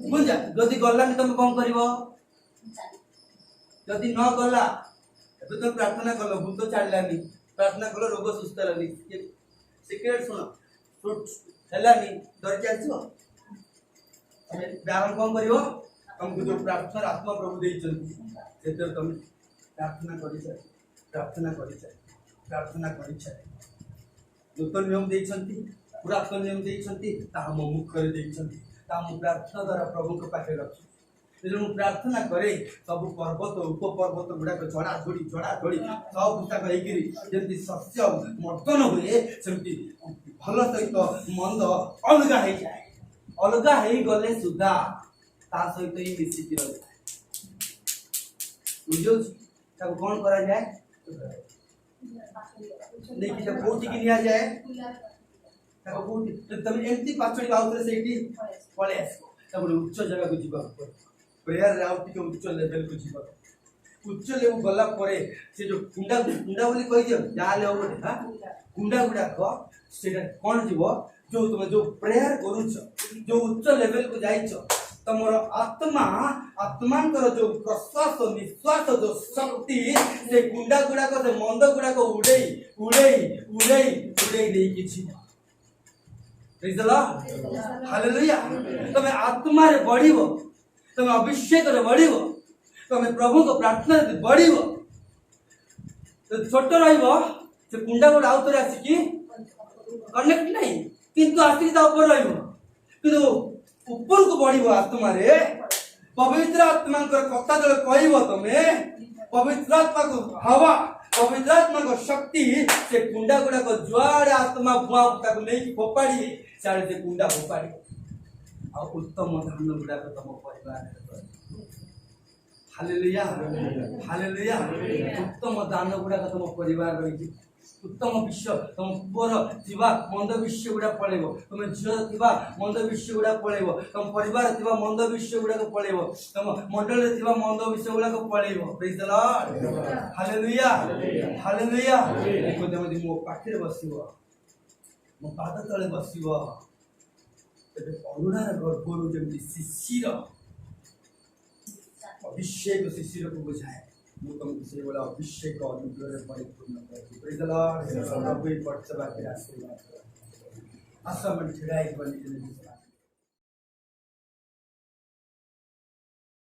A: बुझा जदी गल्ला तुम कौन करिवो जदी न गला एबे तो प्रार्थना कलो भूत छाड़लानी प्रार्थना कलो रोग सुस्थ हेलानी सिक्रेट सुनो हेलानी डर चलछो तमे व्यायाम कौन करिवो तुमको जो प्रार्थना आत्मा प्रभु देइछन सेते तुम प्रार्थना करिछ प्रार्थना करिछ प्रार्थना करिछ नूतन नियम देइछंती पुरातन नियम देइछंती ता हम मुख करे देइछंती ता हम प्रार्थना द्वारा प्रभु को पाखे रखु तेणु प्रार्थना करे सब पर्वत उप पर्वत गुड़ा झड़ा झोड़ी सब पुस्तक होइकिरी जेमती शस्य मर्दन हुए सेमती भल सहित मंद अलगा हेई गले सुधा ता सहित ही मिसिकी रहे बुझो तब कौन करा जाए देखि जब कोठी की लिया जाए तब कोठी तब एमती पाचड़ी आउतरे सेठी पळे आसो तब उच्च जगह को जीवा प्रेयर राउट के उच्च लेवल को जीवा उच्च लेवल गला परे से जो कुंडा बोली कहि दियो जाले हो हा कुंडा गुडा को सेटा कोन जीवो जो तुम जो प्रेयर करूछ जो उच्च लेवल को जाइछ तमर आत्मा आत्मांतर जो प्रश्वास निश्वास जो शक्ति से गुंडा गुडा को से मंद गुडा को उड़ेई दे किछि प्रेज द लॉर्ड हालेलुया तमे आत्मा रे बढ़िबो तमे अभिषेक रे बढ़िबो तमे प्रभु को प्रार्थना रे बढ़िबो तो छोट रहइबो से गुंडा गुडा आउतरे आसी कि कनेक्ट नहीं किंतु आसी ता ऊपर रहइबो किंतु ऊपर को बढ़िबो आत्मा रे पवित्र आत्मा कर कथा जले कहइबो तमे पवित्र आत्मा को हवा पवित्र आत्मा को शक्ति से कुंडा गुडा को जुआड़े आत्मा बुआ ताको नै कि फोपाड़ी सारे से कुंडा फोपाड़ी आ उत्तम धान गुडा को तम परिवार रे हालेलुया हालेलुया उत्तम दान गुडा को तम परिवार रे उत्तम विश्व तुम पुअर थिबा मंद विश्व गुडा पळेबो तुम झियो थिबा मंद विश्व गुडा पळेबो तुम परिवार थिबा मंद विश्व गुडा को पळेबो तुम मंडल रे थिबा मंद विश्व गुडा को पळेबो praise the Lord hallelujah hallelujah देखो जमदि मो पाखरे बसिबो मो पाद तळे बसिबो तबे करुणा गर्भरु जेमि शिशिर अभिषेक शिशिर को बुझाए वो तुमको से बोला अभिषेक और अनुग्रह से परिपूर्ण करे प्रेज द लॉर्ड प्रभु पट सभा के आशीर्वाद आशा मन छिड़ाई बनी